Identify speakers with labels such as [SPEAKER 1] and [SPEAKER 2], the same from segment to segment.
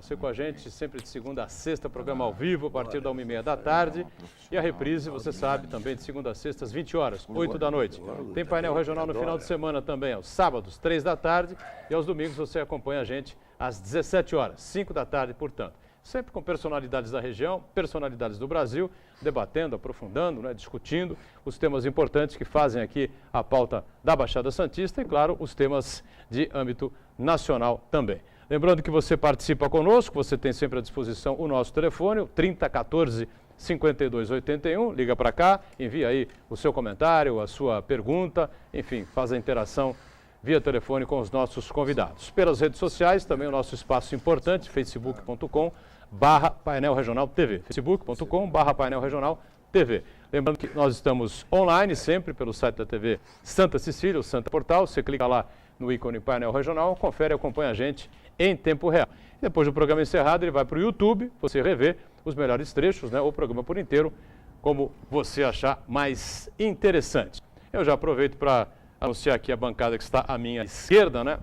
[SPEAKER 1] Você com a gente sempre de segunda a sexta, programa ao vivo, a partir da 1h30 da tarde. E a reprise, você sabe, também de segunda a sexta, às 20 horas, 8 da noite. Tem painel regional no final de semana também, aos sábados, 3 da tarde. E aos domingos você acompanha a gente às 17 horas, 5 da tarde, portanto. Sempre com personalidades da região, personalidades do Brasil, debatendo, aprofundando, né, discutindo os temas importantes que fazem aqui a pauta da Baixada Santista e, claro, os temas de âmbito nacional também. Lembrando que você participa conosco, você tem sempre à disposição o nosso telefone, o 3014 5281, liga para cá, envia aí o seu comentário, a sua pergunta, enfim, faz a interação via telefone com os nossos convidados. Pelas redes sociais, também o nosso espaço importante, facebook.com/Painel Regional TV. facebook.com/Painel Regional TV. Lembrando que nós estamos online sempre pelo site da TV Santa Cecília, o Santa Portal. Você clica lá no ícone Painel Regional, confere e acompanha a gente em tempo real. Depois do programa encerrado, ele vai para o YouTube, você revê os melhores trechos, né, o programa por inteiro, como você achar mais interessante. Eu já aproveito para anunciar aqui a bancada que está à minha esquerda, né?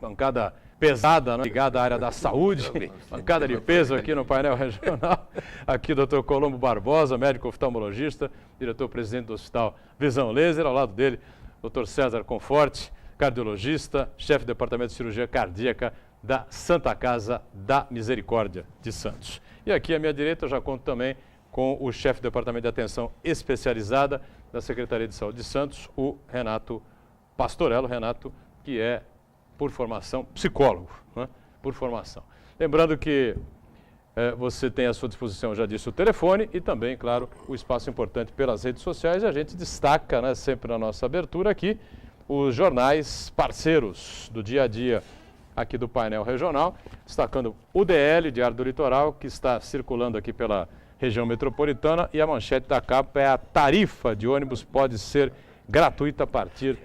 [SPEAKER 1] Bancada pesada, né? Ligada à área da saúde, bancada de peso aqui no painel regional. Aqui o Dr. Colombo Barbosa, médico oftalmologista, diretor-presidente do Hospital Visão Laser. Ao lado dele, Dr. César Conforte, cardiologista, chefe do Departamento de Cirurgia Cardíaca da Santa Casa da Misericórdia de Santos. E aqui à minha direita eu já conto também com o chefe do Departamento de Atenção Especializada da Secretaria de Saúde de Santos, o Renato Pastorello. Renato, que é, por formação, psicólogo, né? Por formação. Lembrando que você tem à sua disposição, já disse, o telefone e também, claro, o espaço importante pelas redes sociais. E a gente destaca, né, sempre na nossa abertura aqui, os jornais parceiros do dia a dia aqui do painel regional, destacando o DL, Diário do Litoral, que está circulando aqui pela região metropolitana, e a manchete da capa é: a tarifa de ônibus pode ser gratuita a partir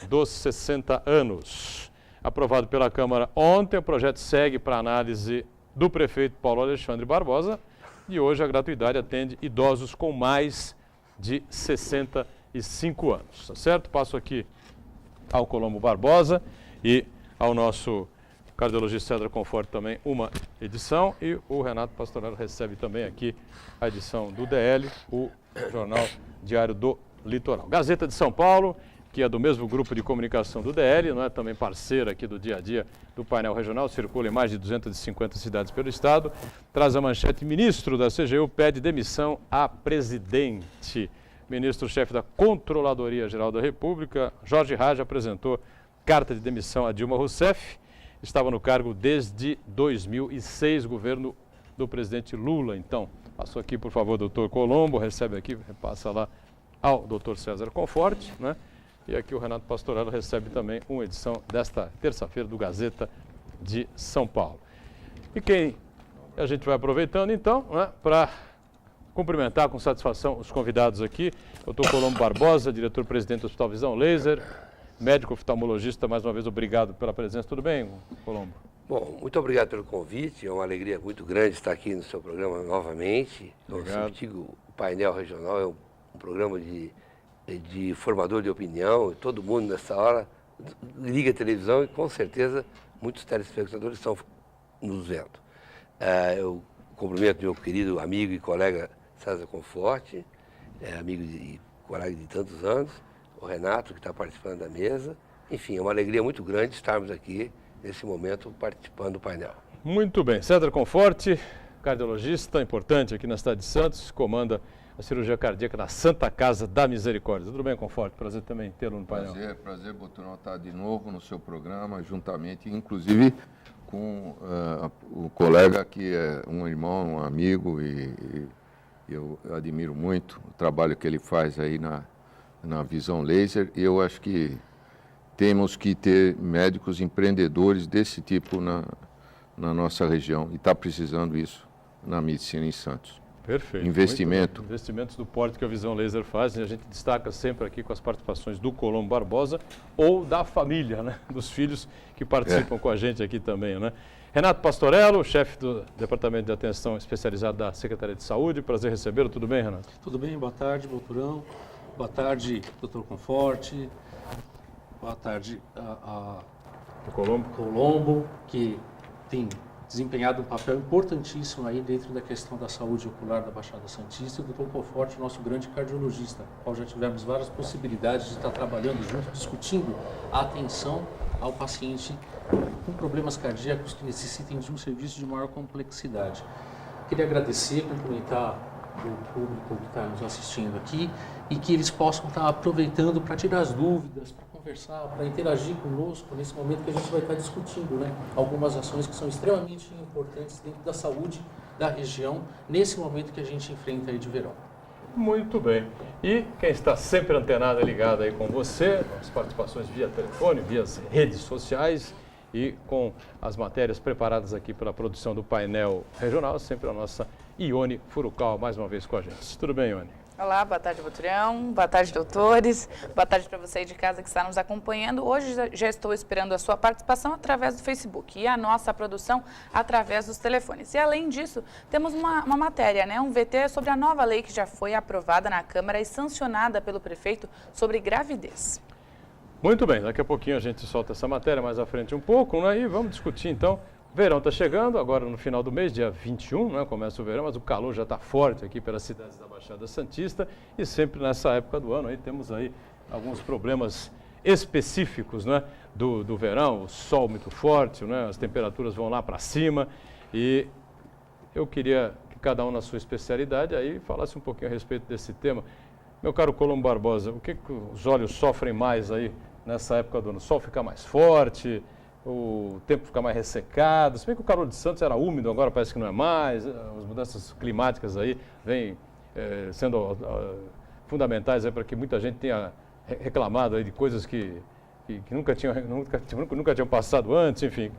[SPEAKER 1] dos 60 anos. Aprovado pela Câmara ontem, o projeto segue para análise do prefeito Paulo Alexandre Barbosa e hoje a gratuidade atende idosos com mais de 65 anos. Tá certo? Passo aqui ao Colombo Barbosa e ao nosso cardiologista César Conforte também uma edição, e o Renato Pastorello recebe também aqui a edição do DL, o Jornal Diário do Litoral. Gazeta de São Paulo, que é do mesmo grupo de comunicação do DL, não é, também parceira aqui do dia a dia do painel regional, circula em mais de 250 cidades pelo estado, traz a manchete: ministro da CGU pede demissão a presidente. Ministro-chefe da Controladoria Geral da República, Jorge Raj, apresentou carta de demissão a Dilma Rousseff. Estava no cargo desde 2006, governo do presidente Lula. Então, passou aqui, por favor, doutor Colombo, recebe aqui, repassa lá ao doutor César Conforte, né? E aqui o Renato Pastorello recebe também uma edição desta terça-feira do Gazeta de São Paulo. E quem a gente vai aproveitando, então, né, para cumprimentar com satisfação os convidados aqui, doutor Colombo Barbosa, diretor-presidente do Hospital Visão Laser, médico oftalmologista. Mais uma vez, obrigado pela presença. Tudo bem, Colombo?
[SPEAKER 2] Bom, muito obrigado pelo convite. É uma alegria muito grande estar aqui no seu programa novamente.
[SPEAKER 1] Obrigado.
[SPEAKER 2] Eu digo, o painel regional é um programa de formador de opinião. Todo mundo, nessa hora, liga a televisão e, com certeza, muitos telespectadores estão nos vendo. Eu cumprimento meu querido amigo e colega César Conforte, amigo e colega de tantos anos, o Renato, que está participando da mesa. Enfim, é uma alegria muito grande estarmos aqui, nesse momento, participando do painel.
[SPEAKER 1] Muito bem. César Conforte, cardiologista importante aqui na cidade de Santos, comanda a cirurgia cardíaca na Santa Casa da Misericórdia. Tudo bem, Conforte? Prazer também tê-lo no painel.
[SPEAKER 3] Prazer, Boturão, estar de novo no seu programa, juntamente, inclusive, com o colega que é um irmão, um amigo, e eu admiro muito o trabalho que ele faz aí na Visão Laser. E eu acho que temos que ter médicos empreendedores desse tipo na nossa região, e está precisando isso na medicina em Santos.
[SPEAKER 1] Perfeito.
[SPEAKER 3] Investimento.
[SPEAKER 1] Investimentos do porte que a Visão Laser faz, e a gente destaca sempre aqui com as participações do Colombo Barbosa ou da família, né, dos filhos que participam com a gente aqui também, né? Renato Pastorello, chefe do Departamento de Atenção Especializado da Secretaria de Saúde. Prazer recebê-lo. Tudo bem, Renato?
[SPEAKER 4] Tudo bem, boa tarde, Boturão. Boa tarde, doutor Conforte. Boa tarde a
[SPEAKER 1] O Colombo.
[SPEAKER 4] Colombo, que tem desempenhado um papel importantíssimo aí dentro da questão da saúde ocular da Baixada Santista, e o Dr. Conforte, nosso grande cardiologista, com o qual já tivemos várias possibilidades de estar trabalhando junto, discutindo a atenção ao paciente com problemas cardíacos que necessitem de um serviço de maior complexidade. Queria agradecer, cumprimentar o público que está nos assistindo aqui e que eles possam estar aproveitando para tirar as dúvidas, para conversar, para interagir conosco nesse momento que a gente vai estar discutindo, né, algumas ações que são extremamente importantes dentro da saúde da região nesse momento que a gente enfrenta aí de verão.
[SPEAKER 1] Muito bem. E quem está sempre antenado e ligado aí com você, as participações via telefone, via redes sociais e com as matérias preparadas aqui pela produção do painel regional, sempre a nossa Ione Furukawa, mais uma vez com a gente. Tudo bem, Ione?
[SPEAKER 5] Olá, boa tarde, Boturão, boa tarde, doutores, boa tarde para você aí de casa que está nos acompanhando. Hoje já estou esperando a sua participação através do Facebook e a nossa produção através dos telefones. E além disso, temos uma matéria, né, um VT sobre a nova lei que já foi aprovada na Câmara e sancionada pelo prefeito sobre gravidez.
[SPEAKER 1] Muito bem, daqui a pouquinho a gente solta essa matéria mais à frente um pouco, né, e vamos discutir então. Verão está chegando, agora no final do mês, dia 21, né, começa o verão, mas o calor já está forte aqui pelas cidades da Baixada Santista e sempre nessa época do ano aí temos aí alguns problemas específicos, né, do verão, o sol muito forte, né, as temperaturas vão lá para cima e eu queria que cada um na sua especialidade aí falasse um pouquinho a respeito desse tema. Meu caro Colombo Barbosa, o que os olhos sofrem mais aí nessa época do ano? O sol fica mais forte? O tempo fica mais ressecado, se bem que o calor de Santos era úmido, agora parece que não é mais, as mudanças climáticas aí vêm sendo fundamentais para que muita gente tenha reclamado aí de coisas que nunca tinham passado antes, enfim,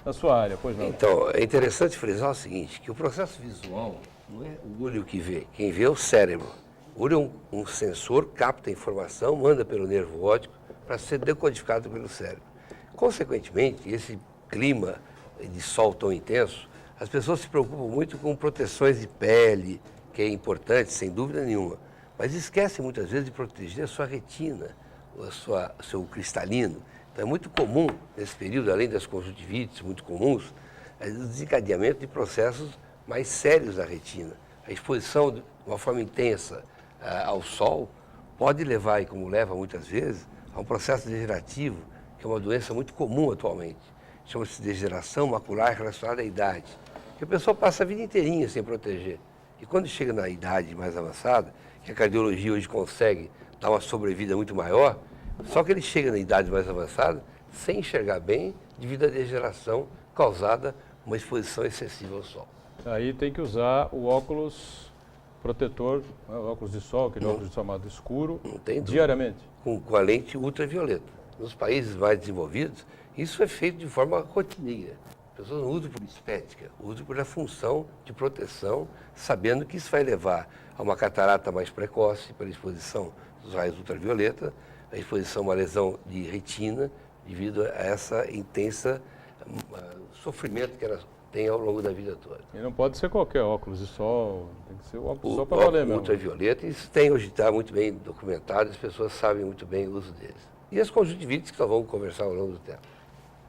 [SPEAKER 1] na sua área, pois não.
[SPEAKER 2] Então, é interessante frisar o seguinte, que o processo visual não é o olho que vê, quem vê é o cérebro. O olho é um sensor, capta a informação, manda pelo nervo óptico para ser decodificado pelo cérebro. Consequentemente, esse clima de sol tão intenso, as pessoas se preocupam muito com proteções de pele, que é importante, sem dúvida nenhuma, mas esquecem muitas vezes de proteger a sua retina, o seu cristalino. Então é muito comum, nesse período, além das conjuntivites muito comuns, o desencadeamento de processos mais sérios da retina. A exposição de uma forma intensa ao sol pode levar, e como leva muitas vezes, a um processo degenerativo, que é uma doença muito comum atualmente. Chama-se degeneração macular relacionada à idade. Que a pessoa passa a vida inteirinha sem proteger. E quando chega na idade mais avançada, que a cardiologia hoje consegue dar uma sobrevida muito maior, só que ele chega na idade mais avançada sem enxergar bem devido à degeneração causada por uma exposição excessiva ao sol.
[SPEAKER 1] Aí tem que usar o óculos protetor, né, o óculos de sol, aquele óculos chamado escuro, diariamente.
[SPEAKER 2] Com a lente ultravioleta. Nos países mais desenvolvidos, isso é feito de forma rotineira. As pessoas não usam por estética, usam por a função de proteção, sabendo que isso vai levar a uma catarata mais precoce pela exposição dos raios ultravioleta, a exposição a uma lesão de retina, devido a essa intensa sofrimento que ela tem ao longo da vida toda.
[SPEAKER 1] E não pode ser qualquer óculos de sol, tem que ser o óculos de sol para valer mesmo.
[SPEAKER 2] Ultravioleta, isso tem hoje, está muito bem documentado, as pessoas sabem muito bem o uso deles. E as conjuntivites que nós vamos conversar ao longo do tempo.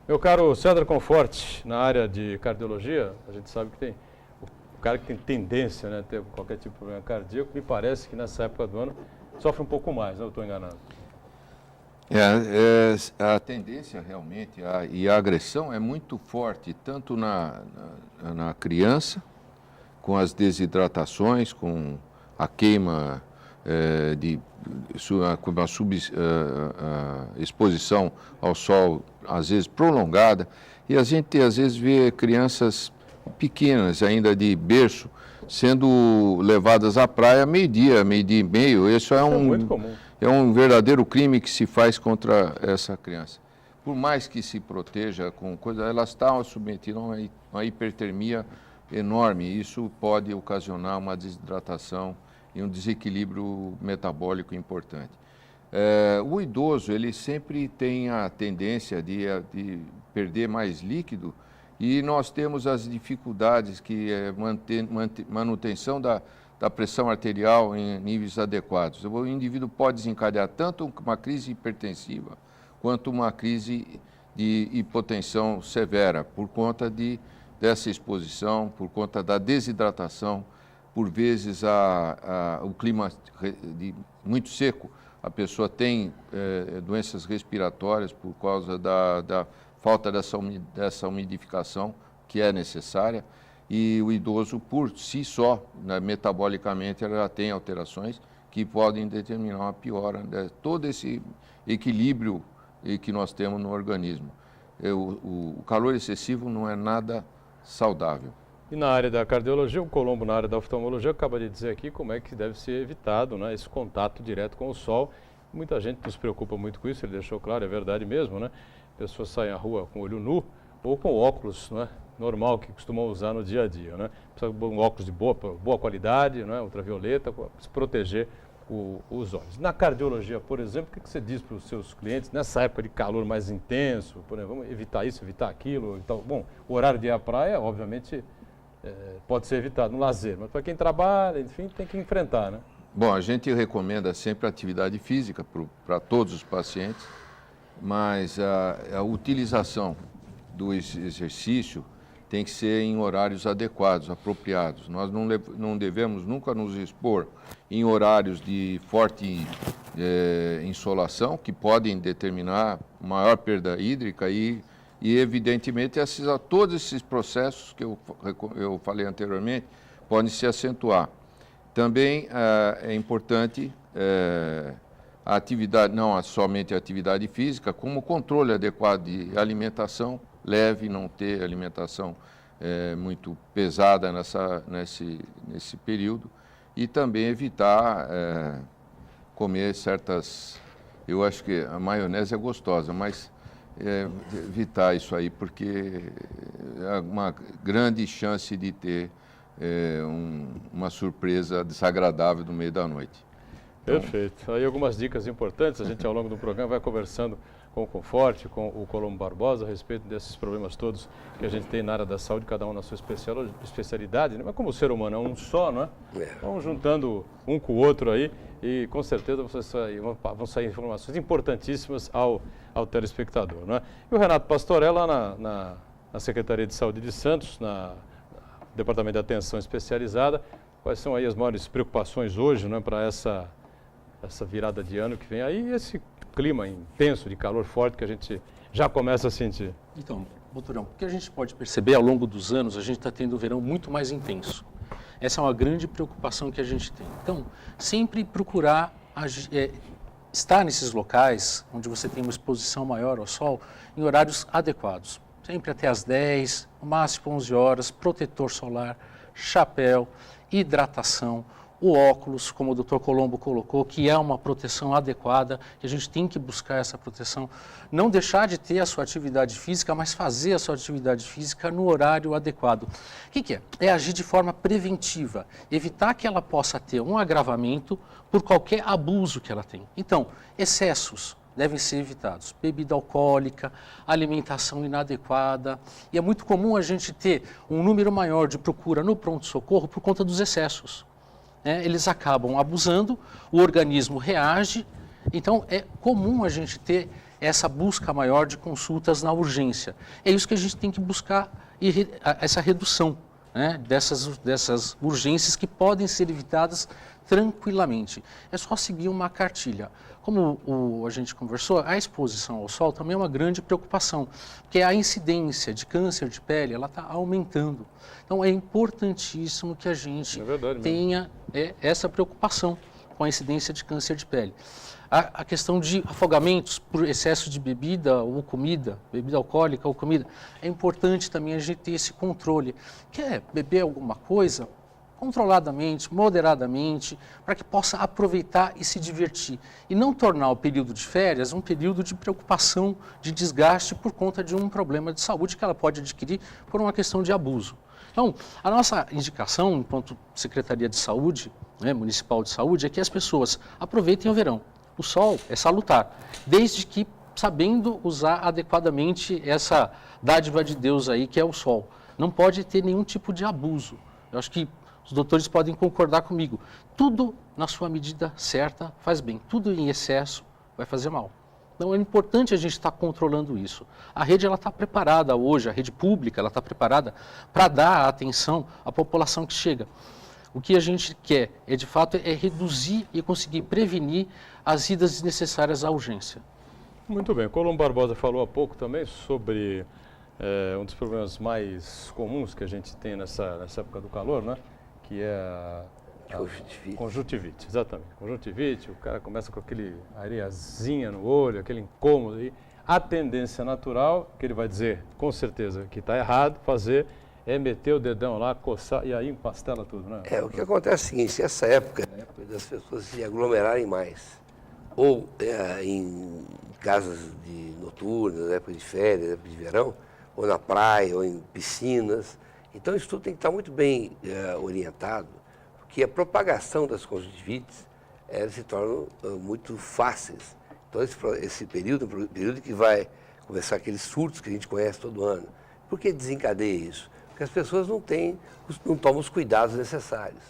[SPEAKER 1] Meu caro César Conforte, na área de cardiologia, a gente sabe que tem o cara que tem tendência, né, a ter qualquer tipo de problema cardíaco, me parece que nessa época do ano sofre um pouco mais, né? Eu estou enganado.
[SPEAKER 3] A tendência realmente e a agressão é muito forte, tanto na criança, com as desidratações, com a queima com uma exposição ao sol, às vezes prolongada, e a gente às vezes vê crianças pequenas, ainda de berço, sendo levadas à praia meio-dia e meio. Isso é
[SPEAKER 1] muito comum.
[SPEAKER 3] É um verdadeiro crime que se faz contra essa criança. Por mais que se proteja com coisa, elas estão submetidas a uma hipertermia enorme. Isso pode ocasionar uma desidratação e um desequilíbrio metabólico importante. O idoso, ele sempre tem a tendência de perder mais líquido e nós temos as dificuldades que é manutenção da pressão arterial em níveis adequados. O indivíduo pode desencadear tanto uma crise hipertensiva quanto uma crise de hipotensão severa por conta dessa exposição, por conta da desidratação, por vezes o clima muito seco, a pessoa tem doenças respiratórias por causa da falta dessa umidificação que é necessária, e o idoso por si só, né, metabolicamente, ela tem alterações que podem determinar uma piora de todo esse equilíbrio que nós temos no organismo. O calor excessivo não é nada saudável.
[SPEAKER 1] E na área da cardiologia, o Colombo, na área da oftalmologia, acaba de dizer aqui como é que deve ser evitado, né, esse contato direto com o sol. Muita gente nos preocupa muito com isso, ele deixou claro, é verdade mesmo, né? Pessoas saem à rua com o olho nu ou com óculos, né, normal que costumam usar no dia a dia, né? Precisa de um óculos de boa qualidade, né, ultravioleta, para se proteger os olhos. Na cardiologia, por exemplo, o que você diz para os seus clientes nessa época de calor mais intenso? Por exemplo, vamos evitar isso, evitar aquilo? Então, bom, o horário de ir à praia, obviamente, pode ser evitado no lazer, mas para quem trabalha, enfim, tem que enfrentar, né?
[SPEAKER 3] Bom, a gente recomenda sempre atividade física para todos os pacientes, mas a utilização do exercício tem que ser em horários adequados, apropriados. Nós não devemos nunca nos expor em horários de forte insolação, que podem determinar maior perda hídrica e evidentemente, todos esses processos que eu falei anteriormente podem se acentuar. Também é importante a atividade, não somente a atividade física, como o controle adequado de alimentação leve, não ter alimentação muito pesada nesse período, e também evitar comer certas... Eu acho que a maionese é gostosa, mas evitar isso aí, porque é uma grande chance de ter uma surpresa desagradável no meio da noite. Então,
[SPEAKER 1] perfeito. Aí algumas dicas importantes, a gente ao longo do programa vai conversando com o Conforte, com o Colombo Barbosa, a respeito desses problemas todos que a gente tem na área da saúde, cada um na sua especialidade, né? Mas como o ser humano é um só, não é? Vamos juntando um com o outro aí e com certeza vão sair informações importantíssimas ao telespectador, não é? E o Renato Pastorella, na Secretaria de Saúde de Santos, no Departamento de Atenção Especializada, quais são aí as maiores preocupações hoje, não é, para essa virada de ano que vem aí, esse clima intenso de calor forte que a gente já começa a sentir?
[SPEAKER 4] Então, doutorão, o que a gente pode perceber ao longo dos anos, a gente está tendo um verão muito mais intenso. Essa é uma grande preocupação que a gente tem. Então, sempre procurar estar nesses locais onde você tem uma exposição maior ao sol em horários adequados. Sempre até às 10, no máximo 11 horas, protetor solar, chapéu, hidratação, o óculos, como o Dr. Colombo colocou, que é uma proteção adequada, que a gente tem que buscar essa proteção. Não deixar de ter a sua atividade física, mas fazer a sua atividade física no horário adequado. O que é? É agir de forma preventiva, evitar que ela possa ter um agravamento por qualquer abuso que ela tem. Então, excessos devem ser evitados. Bebida alcoólica, alimentação inadequada. E é muito comum a gente ter um número maior de procura no pronto-socorro por conta dos excessos. Eles acabam abusando, o organismo reage, então é comum a gente ter essa busca maior de consultas na urgência. É isso que a gente tem que buscar, essa redução, né, dessas urgências que podem ser evitadas tranquilamente. É só seguir uma cartilha. Como a gente conversou, a exposição ao sol também é uma grande preocupação, porque a incidência de câncer de pele ela está aumentando. Então é importantíssimo que a gente tenha essa preocupação com a incidência de câncer de pele. A questão de afogamentos por excesso de bebida ou comida, bebida alcoólica ou comida, é importante também a gente ter esse controle. Quer beber alguma coisa? Controladamente, moderadamente, para que possa aproveitar e se divertir. E não tornar o período de férias um período de preocupação, de desgaste por conta de um problema de saúde que ela pode adquirir por uma questão de abuso. Então, a nossa indicação, enquanto Secretaria de Saúde, Municipal de Saúde, é que as pessoas aproveitem o verão. O sol é salutar, desde que sabendo usar adequadamente essa dádiva de Deus aí, que é o sol. Não pode ter nenhum tipo de abuso. Eu acho que os doutores podem concordar comigo. Tudo na sua medida certa faz bem. Tudo em excesso vai fazer mal. Então é importante a gente estar controlando isso. A rede ela está preparada hoje, a rede pública ela está preparada para dar atenção à população que chega. O que a gente quer de fato é reduzir e conseguir prevenir as idas desnecessárias à urgência.
[SPEAKER 1] Muito bem. Colombo Barbosa falou há pouco também sobre um dos problemas mais comuns que a gente tem nessa época do calor, né? Que é a conjuntivite, exatamente. Conjuntivite, o cara começa com aquele areiazinha no olho, aquele incômodo aí. A tendência natural, que ele vai dizer com certeza que está errado, fazer é meter o dedão lá, coçar e aí empastela tudo, né?
[SPEAKER 2] O que acontece é o seguinte, essa época é a época das pessoas se aglomerarem mais. Ou em casas noturnas, época de férias, época de verão, ou na praia, ou em piscinas. Então isso tudo tem que estar muito bem orientado, porque a propagação das conjuntivites se torna muito fáceis. Então esse período é um período que vai começar aqueles surtos que a gente conhece todo ano. Por que desencadeia isso? Porque as pessoas não tomam os cuidados necessários.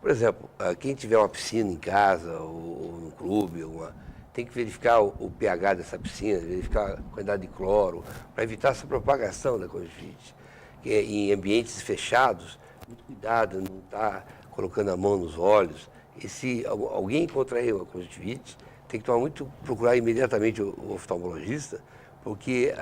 [SPEAKER 2] Por exemplo, quem tiver uma piscina em casa ou no clube, tem que verificar o pH dessa piscina, verificar a quantidade de cloro, para evitar essa propagação da conjuntivite. Que em ambientes fechados, muito cuidado, não está colocando a mão nos olhos. E se alguém contrair uma conjuntivite, tem que procurar imediatamente o oftalmologista, porque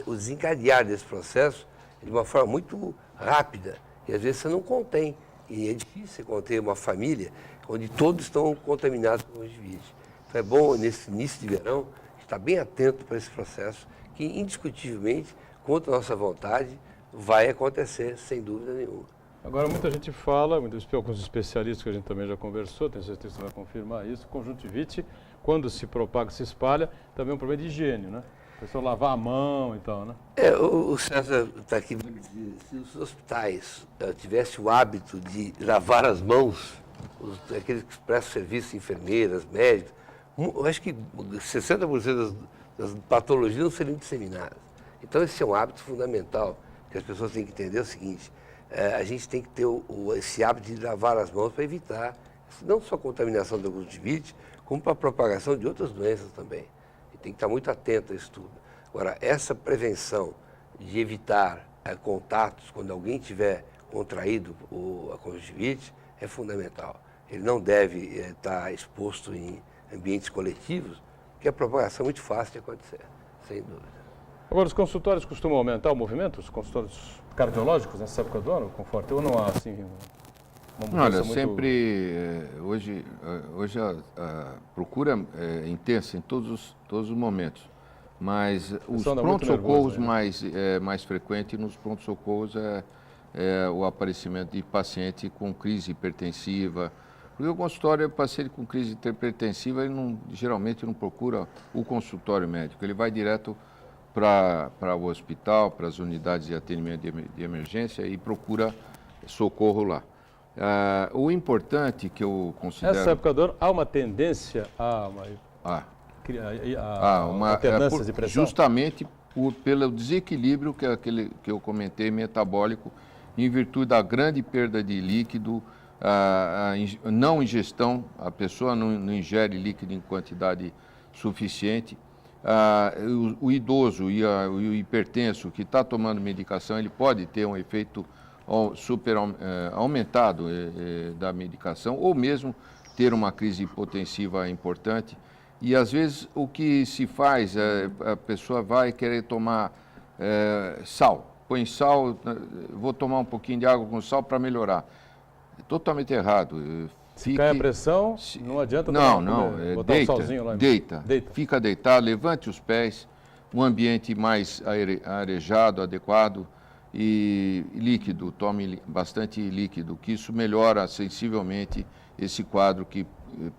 [SPEAKER 2] o desencadear desse processo é de uma forma muito rápida e às vezes você não contém. E é difícil conter uma família onde todos estão contaminados com conjuntivite. Então é bom, nesse início de verão, estar bem atento para esse processo, que indiscutivelmente, contra a nossa vontade, vai acontecer, sem dúvida nenhuma.
[SPEAKER 1] Agora, muita gente fala, alguns especialistas que a gente também já conversou, tenho certeza que você vai confirmar isso, conjuntivite, quando se propaga, se espalha, também é um problema de higiene, né? A pessoa lavar a mão e tal, né?
[SPEAKER 2] O César está aqui para dizer, se os hospitais tivessem o hábito de lavar as mãos, aqueles que prestam serviço, enfermeiras, médicos, eu acho que 60% das patologias não seriam disseminadas. Então esse é um hábito fundamental, que as pessoas têm que entender o seguinte, a gente tem que ter esse hábito de lavar as mãos para evitar não só a contaminação da conjuntivite, como para a propagação de outras doenças também. Tem que estar muito atento a isso tudo. Agora, essa prevenção de evitar contatos quando alguém tiver contraído a conjuntivite é fundamental. Ele não deve estar exposto em ambientes coletivos, porque a propagação é muito fácil de acontecer, sem dúvida.
[SPEAKER 1] Agora, os consultórios costumam aumentar o movimento, os consultórios cardiológicos nessa época do ano, conforto? Ou não há, assim, uma mudança
[SPEAKER 3] Olha,
[SPEAKER 1] muito...
[SPEAKER 3] sempre, hoje a procura é intensa em todos os momentos, mas os pronto-socorros mais frequentes nos pronto-socorros é o aparecimento de paciente com crise hipertensiva, porque o consultório é paciente com crise hipertensiva, ele geralmente não procura o consultório médico, ele vai direto para o hospital, para as unidades de atendimento de emergência e procura socorro lá. O importante que eu considero...
[SPEAKER 1] Nessa época do ano, há uma tendência a alternâncias de pressão?
[SPEAKER 3] Justamente pelo desequilíbrio que eu comentei, metabólico, em virtude da grande perda de líquido, a não ingestão, a pessoa não ingere líquido em quantidade suficiente. O idoso e o hipertenso que está tomando medicação, ele pode ter um efeito aumentado da medicação, ou mesmo ter uma crise hipotensiva importante. E às vezes o que se faz, a pessoa vai querer tomar sal, põe sal, vou tomar um pouquinho de água com sal para melhorar. É totalmente errado.
[SPEAKER 1] Se cai a pressão, não adianta botar um salzinho lá.
[SPEAKER 3] Deita, fica deitado, levante os pés, um ambiente mais arejado, adequado e líquido, tome bastante líquido, que isso melhora sensivelmente esse quadro que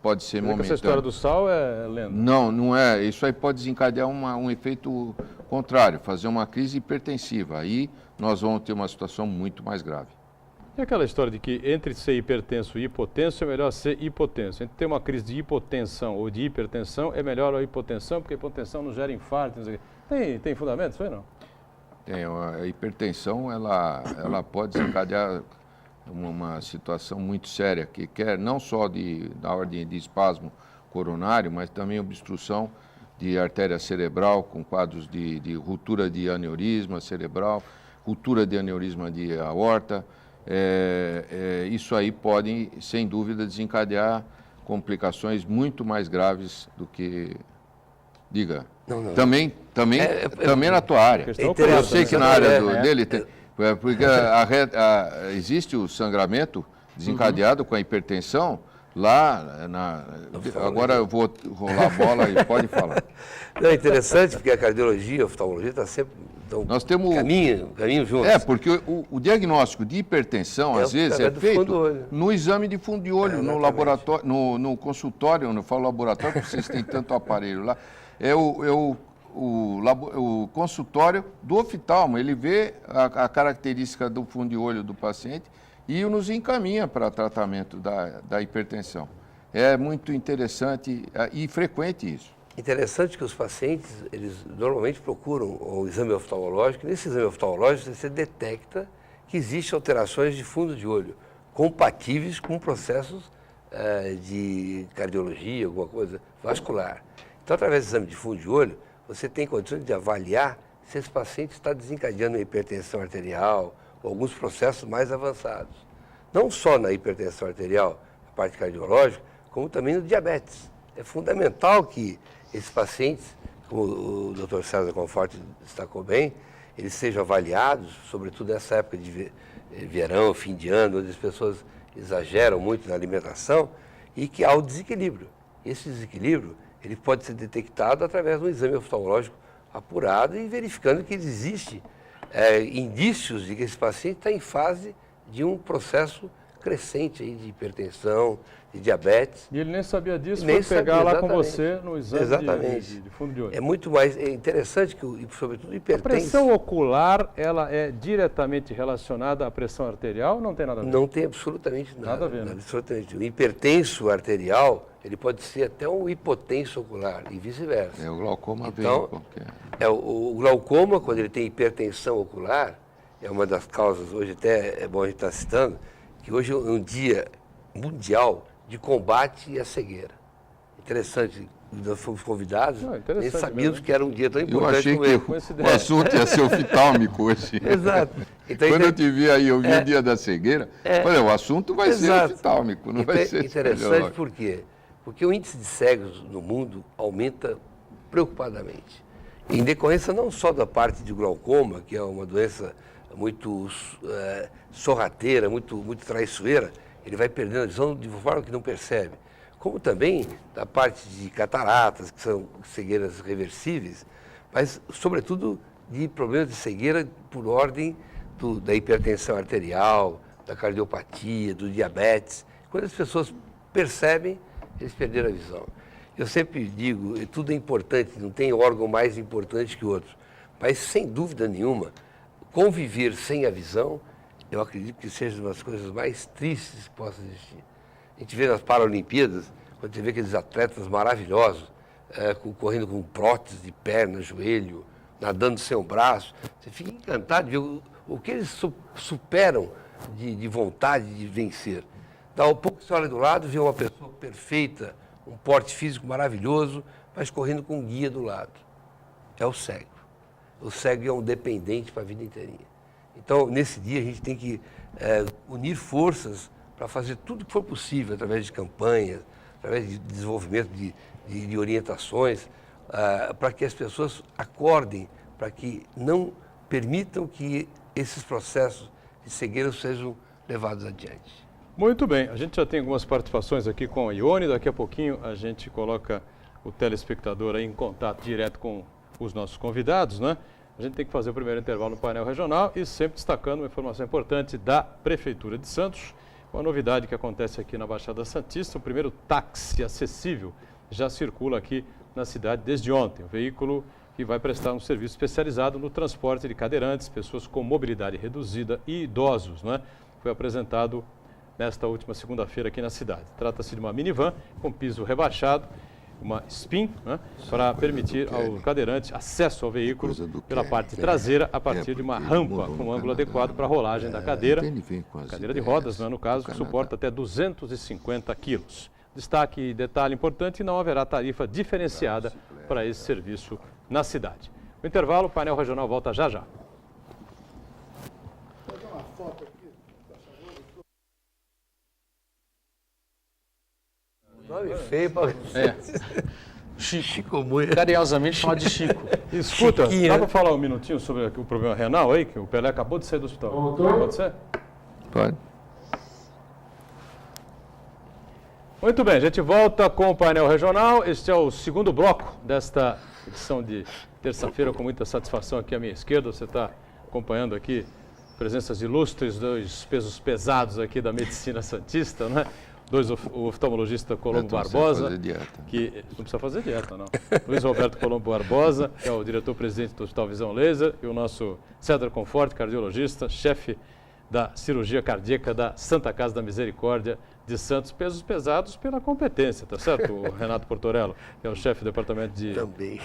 [SPEAKER 3] pode ser momentâneo.
[SPEAKER 1] Essa história do sal é lenda?
[SPEAKER 3] Não é. Isso aí pode desencadear um efeito contrário, fazer uma crise hipertensiva. Aí nós vamos ter uma situação muito mais grave.
[SPEAKER 1] E aquela história de que entre ser hipertenso e hipotenso é melhor ser hipotenso. Entre ter uma crise de hipotensão ou de hipertensão é melhor a hipotensão, porque a hipotensão não gera infarto. Não sei o quê. Tem fundamento isso aí, não?
[SPEAKER 3] Tem. A hipertensão ela pode desencadear uma situação muito séria, que quer não só da ordem de espasmo coronário, mas também obstrução de artéria cerebral, com quadros de ruptura de aneurisma cerebral, ruptura de aneurisma de aorta. Isso aí pode, sem dúvida, desencadear complicações muito mais graves do que... Diga.
[SPEAKER 2] Não.
[SPEAKER 3] Também na tua área. Eu sei que na área dele tem... Porque existe o sangramento desencadeado com a hipertensão lá agora eu vou rolar a bola e pode falar.
[SPEAKER 2] Não, é interessante porque a cardiologia e a oftalmologia está sempre
[SPEAKER 3] nós temos
[SPEAKER 2] caminho juntos.
[SPEAKER 3] Porque o diagnóstico de hipertensão às vezes é feito no exame de fundo de olho, no laboratório, no consultório, eu não falo laboratório porque vocês têm tanto aparelho lá. O consultório do oftalmo, ele vê a característica do fundo de olho do paciente e nos encaminha para tratamento da hipertensão. É muito interessante e frequente isso.
[SPEAKER 2] Interessante que os pacientes, eles normalmente procuram o exame oftalmológico. Nesse exame oftalmológico, você detecta que existem alterações de fundo de olho compatíveis com processos de cardiologia, alguma coisa vascular. Então, através do exame de fundo de olho, você tem condições de avaliar se esse paciente está desencadeando uma hipertensão arterial ou alguns processos mais avançados. Não só na hipertensão arterial, na parte cardiológica, como também no diabetes. É fundamental que esses pacientes, como o Dr. César Conforti destacou bem, eles sejam avaliados, sobretudo nessa época de verão, fim de ano, onde as pessoas exageram muito na alimentação e que há o desequilíbrio. Esse desequilíbrio ele pode ser detectado através de um exame oftalmológico apurado e verificando que existe indícios de que esse paciente está em fase de um processo crescente aí de hipertensão, de diabetes.
[SPEAKER 1] E ele nem sabia disso, foi pegar lá com você no exame de fundo de olho.
[SPEAKER 2] É muito mais interessante que, sobretudo, hipertensão.
[SPEAKER 1] A pressão ocular, ela é diretamente relacionada à pressão arterial ou não tem nada a ver?
[SPEAKER 2] Não tem absolutamente nada.
[SPEAKER 1] Nada a ver, né?
[SPEAKER 2] Absolutamente. O hipertenso arterial, ele pode ser até um hipotenso ocular e vice-versa.
[SPEAKER 3] O glaucoma
[SPEAKER 2] então, o glaucoma, quando ele tem hipertensão ocular, é uma das causas, hoje até é bom a gente estar citando, que hoje é um dia mundial de combate à cegueira. Interessante, nós fomos convidados, nem sabíamos que era um dia tão importante.
[SPEAKER 3] Eu achei que o assunto ia ser oftalmico hoje.
[SPEAKER 2] Exato. Então,
[SPEAKER 3] quando eu te vi aí, eu vi o dia da cegueira, falei, o assunto vai ser oftalmico, não vai ser
[SPEAKER 2] interessante por quê? Porque o índice de cegos no mundo aumenta preocupadamente. Em decorrência não só da parte de glaucoma, que é uma doença muito sorrateira, muito traiçoeira, ele vai perdendo a visão de forma que não percebe. Como também da parte de cataratas, que são cegueiras reversíveis, mas, sobretudo, de problemas de cegueira por ordem da hipertensão arterial, da cardiopatia, do diabetes. Quando as pessoas percebem, eles perderam a visão. Eu sempre digo, tudo é importante, não tem órgão mais importante que outro, mas, sem dúvida nenhuma, conviver sem a visão, eu acredito que seja uma das coisas mais tristes que possa existir. A gente vê nas Paralimpíadas, quando você vê aqueles atletas maravilhosos, correndo com prótese de perna, joelho, nadando sem um braço, você fica encantado de ver o que eles superam de vontade de vencer. Dá um pouco, você olha do lado, vê uma pessoa perfeita, um porte físico maravilhoso, mas correndo com um guia do lado. É o cego. O cego é um dependente para a vida inteirinha. Então, nesse dia, a gente tem que unir forças para fazer tudo que for possível, através de campanhas, através de desenvolvimento de orientações, para que as pessoas acordem, para que não permitam que esses processos de cegueira sejam levados adiante.
[SPEAKER 1] Muito bem, a gente já tem algumas participações aqui com a Ione, daqui a pouquinho a gente coloca o telespectador aí em contato direto com os nossos convidados, né? A gente tem que fazer o primeiro intervalo no painel regional e sempre destacando uma informação importante da Prefeitura de Santos, uma novidade que acontece aqui na Baixada Santista. O primeiro táxi acessível já circula aqui na cidade desde ontem. O veículo que vai prestar um serviço especializado no transporte de cadeirantes, pessoas com mobilidade reduzida e idosos, né? Foi apresentado nesta última segunda-feira aqui na cidade. Trata-se de uma minivan com piso rebaixado, uma SPIN, né, para permitir ao cadeirante acesso ao veículo pela parte traseira a partir de uma rampa com um ângulo adequado para a rolagem da cadeira. Cadeira de rodas, né, no caso, suporta até 250 quilos. Destaque e detalhe importante, não haverá tarifa diferenciada para esse serviço na cidade. No intervalo, o painel regional volta já já.
[SPEAKER 2] Nome feio para
[SPEAKER 4] Chico Munha. Carinhosamente chamado de Chico.
[SPEAKER 1] Escuta,
[SPEAKER 2] Chiquinho,
[SPEAKER 1] dá
[SPEAKER 2] né?
[SPEAKER 1] para falar um minutinho sobre o problema renal aí, que o Pelé acabou de sair do hospital? Pode ser?
[SPEAKER 3] Pode.
[SPEAKER 1] Muito bem, a gente volta com o painel regional. Este é o segundo bloco desta edição de terça-feira, com muita satisfação aqui à minha esquerda. Você está acompanhando aqui presenças ilustres, dois pesos pesados aqui da medicina santista, né? O oftalmologista Colombo Barbosa,
[SPEAKER 3] Fazer dieta.
[SPEAKER 1] que não precisa fazer dieta, não. Luiz Roberto Colombo Barbosa, que é o diretor-presidente do Hospital Visão Laser, e o nosso César Conforte, cardiologista, chefe da cirurgia cardíaca da Santa Casa da Misericórdia de Santos, pesos pesados pela competência, tá certo? O Renato Portorello, que é o chefe do departamento de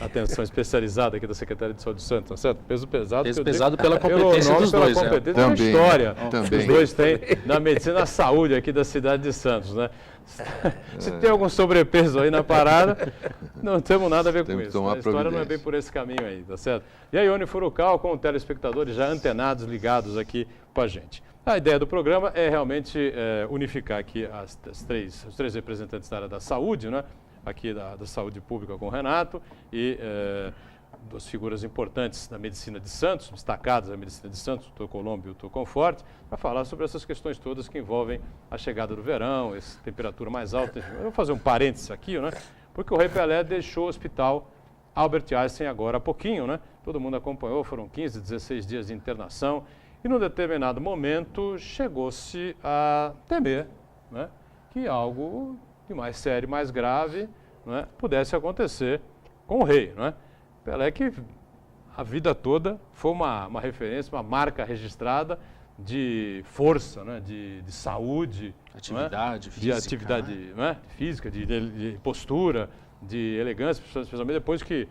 [SPEAKER 1] atenção especializada aqui da Secretaria de Saúde de Santos, tá certo? Peso pesado.
[SPEAKER 4] Peso pesado pela competência dos
[SPEAKER 1] pela
[SPEAKER 4] dois,
[SPEAKER 1] competência
[SPEAKER 3] Também,
[SPEAKER 1] da história
[SPEAKER 3] também.
[SPEAKER 1] que os dois têm na medicina e na saúde aqui da cidade de Santos, né? Se tem algum sobrepeso aí na parada, não temos nada a ver com isso. A história não é bem por esse caminho aí, tá certo? E a Ione Furukawa com telespectadores já antenados, ligados aqui com a gente. A ideia do programa é realmente unificar aqui os três representantes da área da saúde, né? Aqui da saúde pública com o Renato e duas figuras importantes da medicina de Santos, destacadas da medicina de Santos, o Dr. Colombo e o Dr. Conforte, para falar sobre essas questões todas que envolvem a chegada do verão, essa temperatura mais alta. Eu vou fazer um parênteses aqui, né? Porque o Rei Pelé deixou o hospital Albert Einstein agora há pouquinho, né? Todo mundo acompanhou, foram 15, 16 dias de internação. E, num determinado momento, chegou-se a temer, né, que algo de mais sério, mais grave, né, pudesse acontecer com o rei. Né? Pelé, que a vida toda foi uma referência, uma marca registrada de força, né, de saúde,
[SPEAKER 4] atividade física,
[SPEAKER 1] de atividade, né, física, de postura, de elegância, especialmente depois que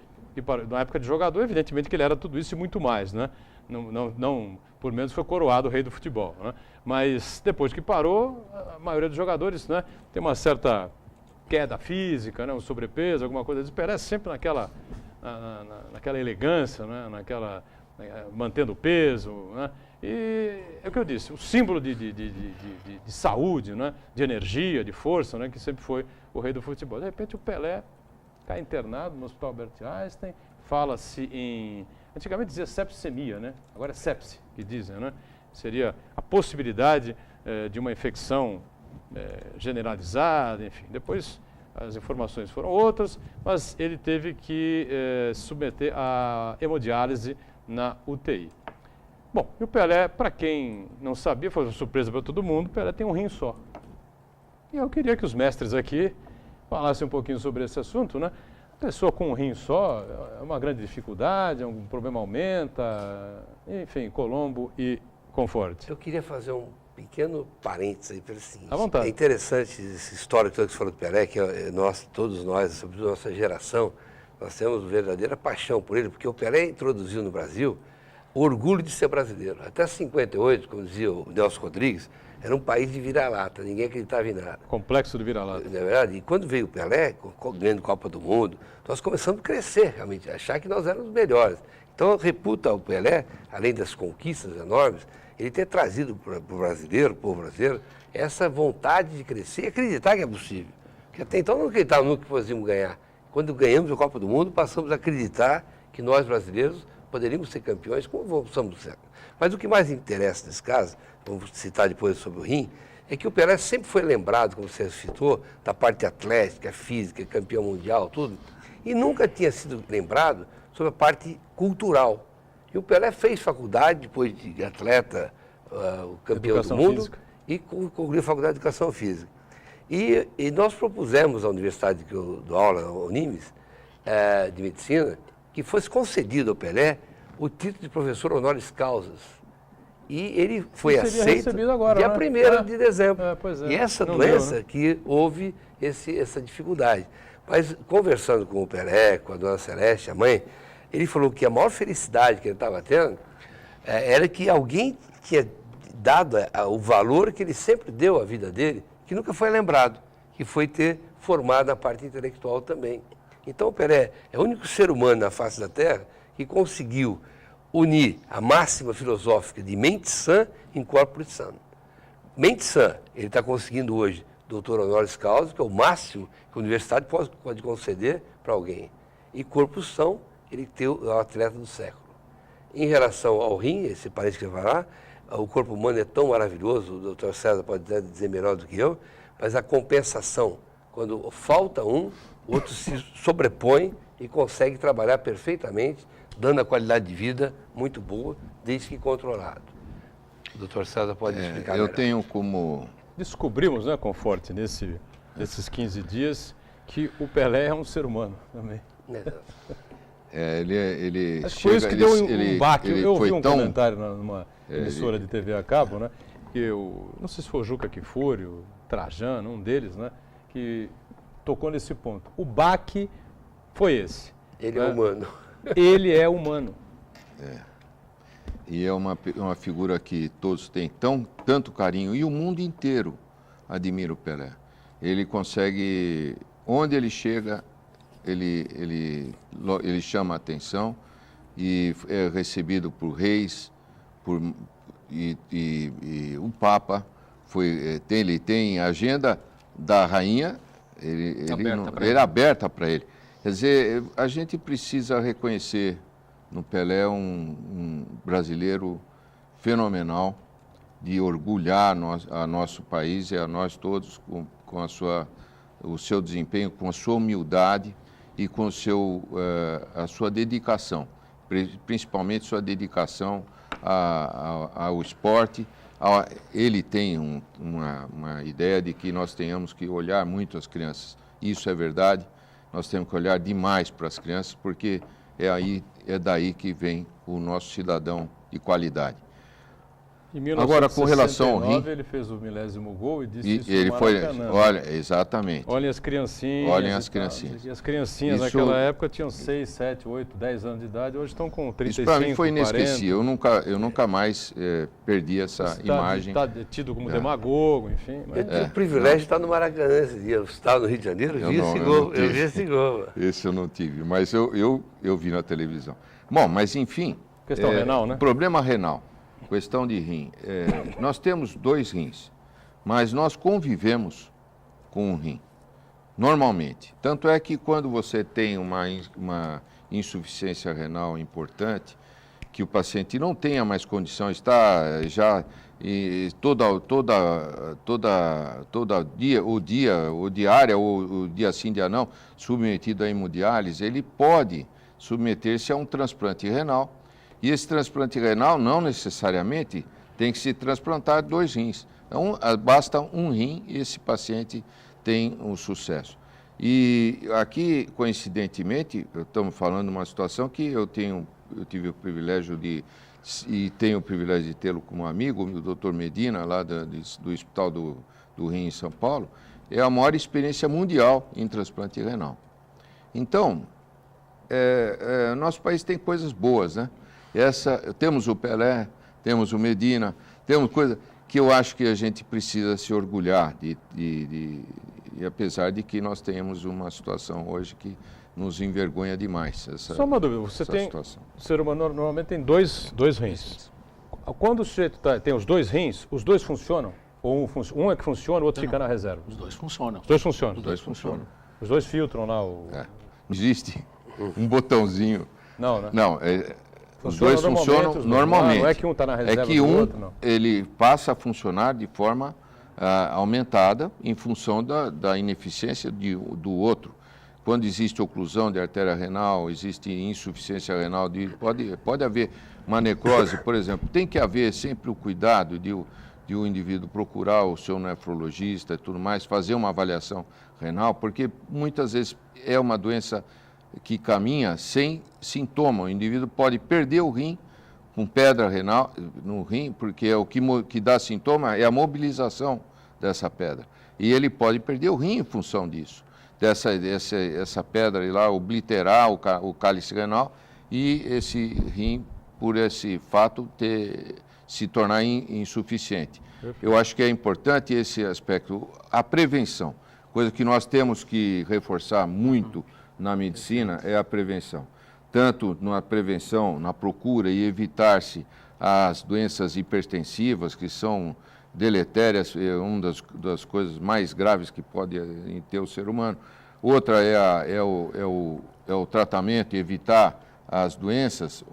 [SPEAKER 1] na época de jogador, evidentemente que ele era tudo isso e muito mais, né? Não por menos foi coroado o rei do futebol, né? Mas depois que parou, a maioria dos jogadores, né, tem uma certa queda física, né, um sobrepeso, alguma coisa, eles perecem sempre naquela elegância, né, mantendo o peso, né? E é o que eu disse, o símbolo de saúde, né, de energia, de força, né, que sempre foi o rei do futebol. De repente o Pelé está internado no Hospital Albert Einstein, fala-se em... Antigamente dizia sepsemia, né? Agora é sepse, que dizem, né? Seria a possibilidade de uma infecção generalizada, enfim. Depois as informações foram outras, mas ele teve que se submeter à hemodiálise na UTI. Bom, e o Pelé, para quem não sabia, foi uma surpresa para todo mundo, o Pelé tem um rim só. E eu queria que os mestres aqui falassem um pouquinho sobre esse assunto, né? Pessoa com um rim só é uma grande dificuldade, algum problema aumenta, enfim, Colombo e Conforte.
[SPEAKER 2] Eu queria fazer um pequeno parênteses aí pelo seguinte.
[SPEAKER 1] À vontade.
[SPEAKER 2] É interessante esse histórico todo que você falou do Pelé, que todos nós, sobretudo a nossa geração, nós temos uma verdadeira paixão por ele, porque o Pelé introduziu no Brasil o orgulho de ser brasileiro. Até 58, como dizia o Nelson Rodrigues, era um país de vira-lata, ninguém acreditava em nada.
[SPEAKER 1] Complexo do vira-lata.
[SPEAKER 2] Não é verdade? E quando veio o Pelé, ganhando Copa do Mundo, nós começamos a crescer, realmente, achar que nós éramos os melhores. Então, reputa o Pelé, além das conquistas enormes, ele ter trazido para o brasileiro, o povo brasileiro, essa vontade de crescer e acreditar que é possível. Porque até então não acreditávamos nunca que fôssemos ganhar. Quando ganhamos a Copa do Mundo, passamos a acreditar que nós, brasileiros, poderíamos ser campeões, como somos ser. Mas o que mais interessa nesse caso, vamos citar depois sobre o rim, é que o Pelé sempre foi lembrado, como você citou, da parte atlética, física, campeão mundial, tudo, e nunca tinha sido lembrado sobre a parte cultural. E o Pelé fez faculdade, depois de atleta, o campeão
[SPEAKER 1] Educação
[SPEAKER 2] do mundo,
[SPEAKER 1] física.
[SPEAKER 2] E concluiu a faculdade de Educação Física. E nós propusemos à universidade que eu dou aula, a Unimes, de Medicina, que fosse concedido ao Pelé o título de professor honoris causas. E ele foi aceito
[SPEAKER 1] agora,
[SPEAKER 2] dia
[SPEAKER 1] né?
[SPEAKER 2] 1º de dezembro.
[SPEAKER 1] Pois é.
[SPEAKER 2] E essa
[SPEAKER 1] Não
[SPEAKER 2] doença
[SPEAKER 1] deu, né?
[SPEAKER 2] que houve essa dificuldade. Mas conversando com o Pelé, com a dona Celeste, a mãe, ele falou que a maior felicidade que ele estava tendo era que alguém tinha dado o valor que ele sempre deu à vida dele, que nunca foi lembrado, que foi ter formado a parte intelectual também. Então o Pelé é o único ser humano na face da Terra que conseguiu unir a máxima filosófica de mente sã em corpo sano. Mente sã, ele está conseguindo hoje doutor honoris causa, que é o máximo que a universidade pode conceder para alguém. E corpo são, ele tem o atleta do século. Em relação ao rim, esse parente que vai lá, o corpo humano é tão maravilhoso, o doutor César pode dizer melhor do que eu, mas a compensação, quando falta um, o outro se sobrepõe e consegue trabalhar perfeitamente, dando a qualidade de vida muito boa, desde que controlado. O doutor César pode explicar melhor.
[SPEAKER 3] Eu tenho como...
[SPEAKER 1] Descobrimos, né, Conforte, nesses 15 dias, que o Pelé é um ser humano também.
[SPEAKER 3] Ele
[SPEAKER 1] Acho que
[SPEAKER 3] chega,
[SPEAKER 1] foi isso que deu um baque.
[SPEAKER 3] ele
[SPEAKER 1] Eu ouvi
[SPEAKER 3] foi
[SPEAKER 1] um comentário numa emissora de TV a cabo, né? Que não sei se foi o Juca Kfouri, Trajano, um deles, né? Que tocou nesse ponto. O baque foi esse.
[SPEAKER 2] Ele é humano.
[SPEAKER 1] Ele é humano.
[SPEAKER 3] E é uma figura que todos têm tanto carinho, e o mundo inteiro admira o Pelé. Ele consegue, onde ele chega, ele chama a atenção e é recebido por reis, e o Papa ele tem a agenda da rainha, ele é aberta para ele. Quer dizer, a gente precisa reconhecer no Pelé um brasileiro fenomenal, de orgulhar a nosso país e a nós todos com o seu desempenho, com a sua humildade e com a sua dedicação, principalmente sua dedicação ao esporte. Ele tem uma ideia de que nós tenhamos que olhar muito as crianças. Isso é verdade, nós temos que olhar demais para as crianças, porque é daí que vem o nosso cidadão de qualidade.
[SPEAKER 1] Em 1969,
[SPEAKER 3] agora, com relação ao rim,
[SPEAKER 1] ele fez o 10º gol e disse isso
[SPEAKER 3] ele
[SPEAKER 1] no
[SPEAKER 3] foi,
[SPEAKER 1] Maracanã.
[SPEAKER 3] olha, exatamente.
[SPEAKER 1] Olhem as criancinhas.
[SPEAKER 3] Olhem as criancinhas.
[SPEAKER 1] E as criancinhas naquela época tinham 6, 7, 8, 10 anos de idade, hoje estão com 35,
[SPEAKER 3] isso para mim foi
[SPEAKER 1] 40.
[SPEAKER 3] inesquecível. Eu nunca mais perdi essa imagem.
[SPEAKER 1] Está tido como demagogo, enfim. Mas...
[SPEAKER 2] Eu tive o privilégio de estar no Maracanã esse dia. Eu estava no Rio de Janeiro, eu vi esse gol.
[SPEAKER 3] Esse eu não tive, mas eu vi na televisão. Bom, mas enfim...
[SPEAKER 1] Questão renal, né?
[SPEAKER 3] Problema renal. Questão de rim. Nós temos 2 rins, mas nós convivemos com um rim, normalmente. Tanto é que quando você tem uma insuficiência renal importante, que o paciente não tenha mais condição, está já o dia sim, dia não, submetido à hemodiálise, ele pode submeter-se a um transplante renal. E esse transplante renal não necessariamente tem que se transplantar 2 rins. Então, basta um rim e esse paciente tem um sucesso. E aqui, coincidentemente, estamos falando de uma situação que eu tive o privilégio e tenho o privilégio de tê-lo como amigo, o Dr. Medina, lá do Hospital do Rim em São Paulo, é a maior experiência mundial em transplante renal. Então, nosso país tem coisas boas, né? Temos o Pelé, temos o Medina, temos coisa que eu acho que a gente precisa se orgulhar e apesar de que nós tenhamos uma situação hoje que nos envergonha demais.
[SPEAKER 1] Só uma dúvida, o ser humano normalmente tem dois rins. Quando o sujeito tem os 2 rins, os 2 funcionam? Ou um é que funciona, o outro fica na reserva?
[SPEAKER 4] Os 2 funcionam.
[SPEAKER 1] Os 2 funcionam?
[SPEAKER 3] Os 2 funcionam.
[SPEAKER 1] Os 2 filtram lá o...
[SPEAKER 3] Existe um botãozinho.
[SPEAKER 1] Não, né?
[SPEAKER 3] Não, os 2 funcionam normalmente.
[SPEAKER 1] Não é que um está na reserva
[SPEAKER 3] é que
[SPEAKER 1] do outro, não.
[SPEAKER 3] Ele passa a funcionar de forma aumentada em função da ineficiência do outro. Quando existe oclusão de artéria renal, existe insuficiência renal, pode haver uma necrose, por exemplo. Tem que haver sempre o cuidado de o indivíduo procurar o seu nefrologista e tudo mais, fazer uma avaliação renal, porque muitas vezes é uma doença que caminha sem sintoma. O indivíduo pode perder o rim com pedra renal no rim, porque o que dá sintoma é a mobilização dessa pedra. E ele pode perder o rim em função disso, essa pedra ir lá obliterar o cálice renal e esse rim, por esse fato, se tornar insuficiente. Eu acho que é importante esse aspecto, a prevenção. coisa que nós temos que reforçar muito na medicina é a prevenção. Tanto na prevenção, na procura e evitar-se as doenças hipertensivas, que são deletérias, é uma das coisas mais graves que pode ter o ser humano. Outra é o tratamento, evitar as doenças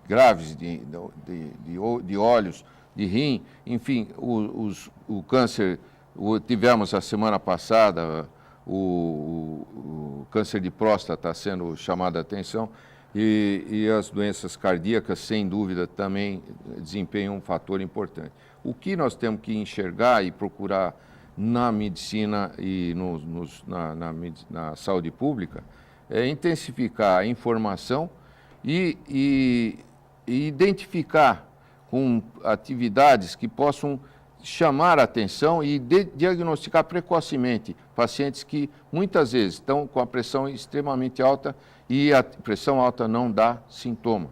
[SPEAKER 3] graves de olhos, de rim, enfim, o câncer, tivemos a semana passada, o câncer de próstata está sendo chamado a atenção, e as doenças cardíacas, sem dúvida, também desempenham um fator importante. O que nós temos que enxergar e procurar na medicina e na saúde pública é intensificar a informação e identificar com atividades que possam chamar a atenção e diagnosticar precocemente pacientes que muitas vezes estão com a pressão extremamente alta e a pressão alta não dá sintoma.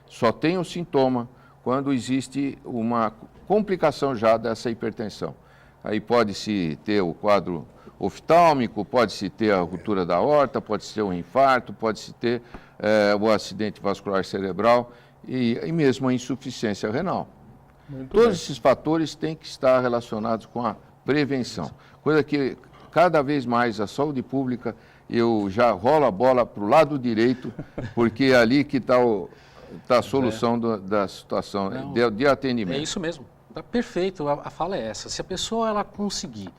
[SPEAKER 3] Só tem o sintoma quando existe uma complicação já dessa hipertensão. Aí pode-se ter o quadro oftálmico, pode-se ter a ruptura da aorta, pode-se ter um infarto, pode-se ter o acidente vascular cerebral e mesmo a insuficiência renal. Todos esses fatores têm que estar relacionados com a prevenção, coisa que cada vez mais a saúde pública, eu já rolo a bola para o lado direito, porque é ali que está a solução da situação de atendimento.
[SPEAKER 4] É isso mesmo, tá perfeito, a fala é essa. Se a pessoa ela conseguir,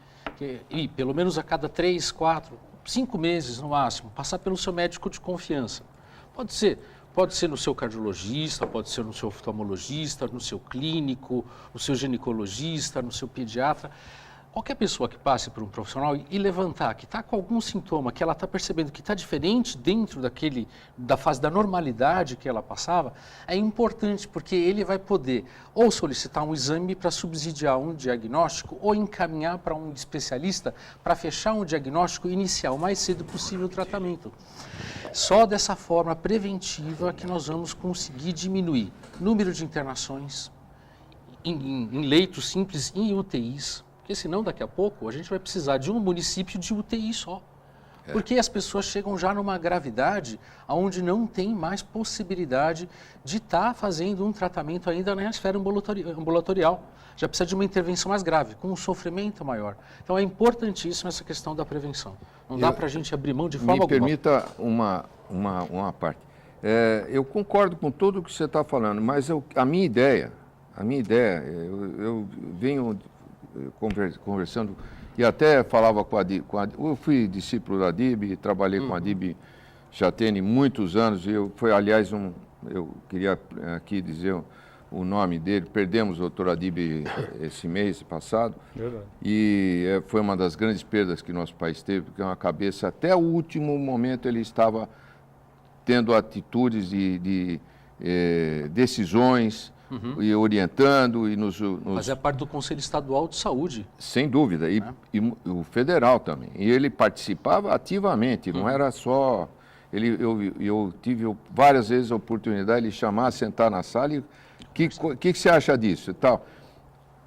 [SPEAKER 4] ir pelo menos a cada 3, 4, 5 meses no máximo, passar pelo seu médico de confiança, pode ser no seu cardiologista, pode ser no seu oftalmologista, no seu clínico, no seu ginecologista, no seu pediatra. Qualquer pessoa que passe por um profissional e levantar que está com algum sintoma, que ela está percebendo que está diferente dentro da fase da normalidade que ela passava, é importante porque ele vai poder ou solicitar um exame para subsidiar um diagnóstico ou encaminhar para um especialista para fechar um diagnóstico e iniciar o mais cedo possível o tratamento. Só dessa forma preventiva que nós vamos conseguir diminuir o número de internações em leitos simples, em UTIs, porque senão daqui a pouco a gente vai precisar de um município de UTI só. Porque as pessoas chegam já numa gravidade onde não tem mais possibilidade de estar fazendo um tratamento ainda na esfera ambulatorial. Já precisa de uma intervenção mais grave, com um sofrimento maior. Então é importantíssima essa questão da prevenção. Não dá para a gente abrir mão de forma alguma.
[SPEAKER 3] Me permita uma parte. Eu concordo com tudo o que você está falando, mas a minha ideia, eu venho conversando, e até falava com a DIB, eu fui discípulo da DIB, trabalhei com a DIB já tem muitos anos, aliás, eu queria aqui dizer o nome dele, perdemos o doutor Adib esse mês passado, e foi uma das grandes perdas que nosso país teve, porque uma cabeça, até o último momento ele estava tendo atitudes de decisões, e orientando e nos...
[SPEAKER 4] Mas é parte do Conselho Estadual de Saúde.
[SPEAKER 3] Sem dúvida, e o federal também. E ele participava ativamente, não era só... Eu tive várias vezes a oportunidade de chamar, sentar na sala e... O que você acha disso e tal?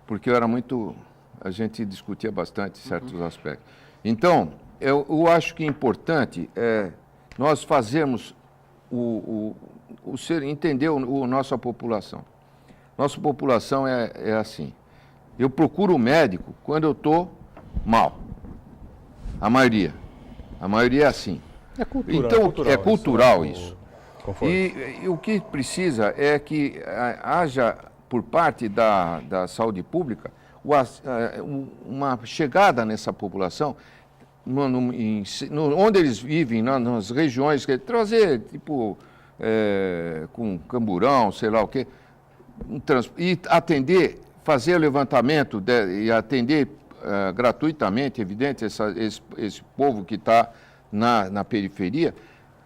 [SPEAKER 3] Porque a gente discutia bastante certos aspectos. Então, eu acho que é importante nós fazermos entender a nossa população. Nossa população é assim. Eu procuro o médico quando eu estou mal. A maioria é assim.
[SPEAKER 1] É cultural.
[SPEAKER 3] Então, é cultural isso. E o que precisa é que haja, por parte da saúde pública, uma chegada nessa população, onde eles vivem, nas regiões, trazer, tipo, com camburão, sei lá o quê, e atender, fazer o levantamento e atender gratuitamente, evidente, esse povo que está na periferia,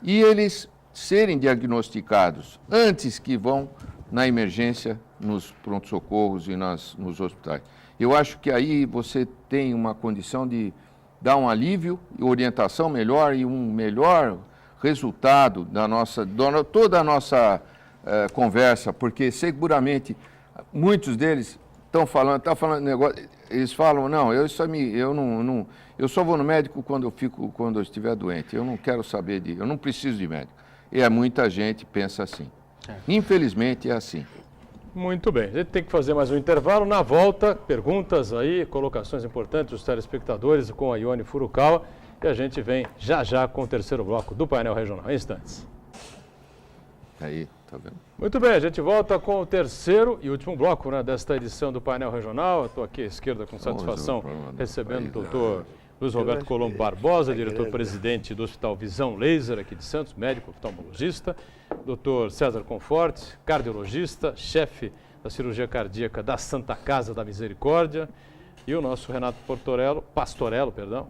[SPEAKER 3] e eles serem diagnosticados antes que vão na emergência, nos pronto-socorros e nos hospitais. Eu acho que aí você tem uma condição de dar um alívio e orientação melhor e um melhor resultado toda a nossa conversa, porque seguramente muitos deles estão falando negócio, eles falam, não, eu só vou no médico quando eu estiver doente. Eu não quero saber eu não preciso de médico. E muita gente pensa assim. Infelizmente é assim.
[SPEAKER 1] Muito bem, a gente tem que fazer mais um intervalo. Na volta, perguntas aí, colocações importantes dos telespectadores com a Ione Furukawa. E a gente vem já com o terceiro bloco do painel regional, em instantes.
[SPEAKER 3] Aí, tá vendo?
[SPEAKER 1] Muito bem, a gente volta com o terceiro e último bloco, né, desta edição do painel regional. Eu estou aqui à esquerda com satisfação recebendo o doutor Luiz Roberto Colombo Barbosa, diretor-presidente do Hospital Visão Laser aqui de Santos, médico oftalmologista. Doutor César Conforte, cardiologista, chefe da cirurgia cardíaca da Santa Casa da Misericórdia. E o nosso Renato Pastorello,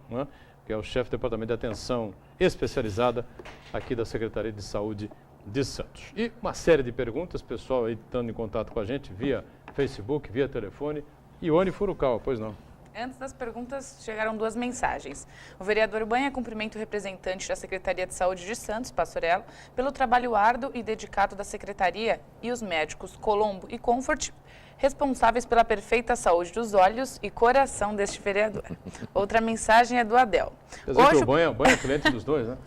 [SPEAKER 1] né, que é o chefe do Departamento de Atenção Especializada aqui da Secretaria de Saúde de Santos. E uma série de perguntas, pessoal aí estando em contato com a gente via Facebook, via telefone. Ione Furukawa, pois não?
[SPEAKER 5] Antes das perguntas, chegaram duas mensagens. O vereador Banha cumprimenta o representante da Secretaria de Saúde de Santos, Pastorello, pelo trabalho árduo e dedicado da Secretaria e os médicos Colombo e Comfort, responsáveis pela perfeita saúde dos olhos e coração deste vereador. Outra mensagem é do Adel.
[SPEAKER 1] Hoje o Banha é cliente dos dois, né?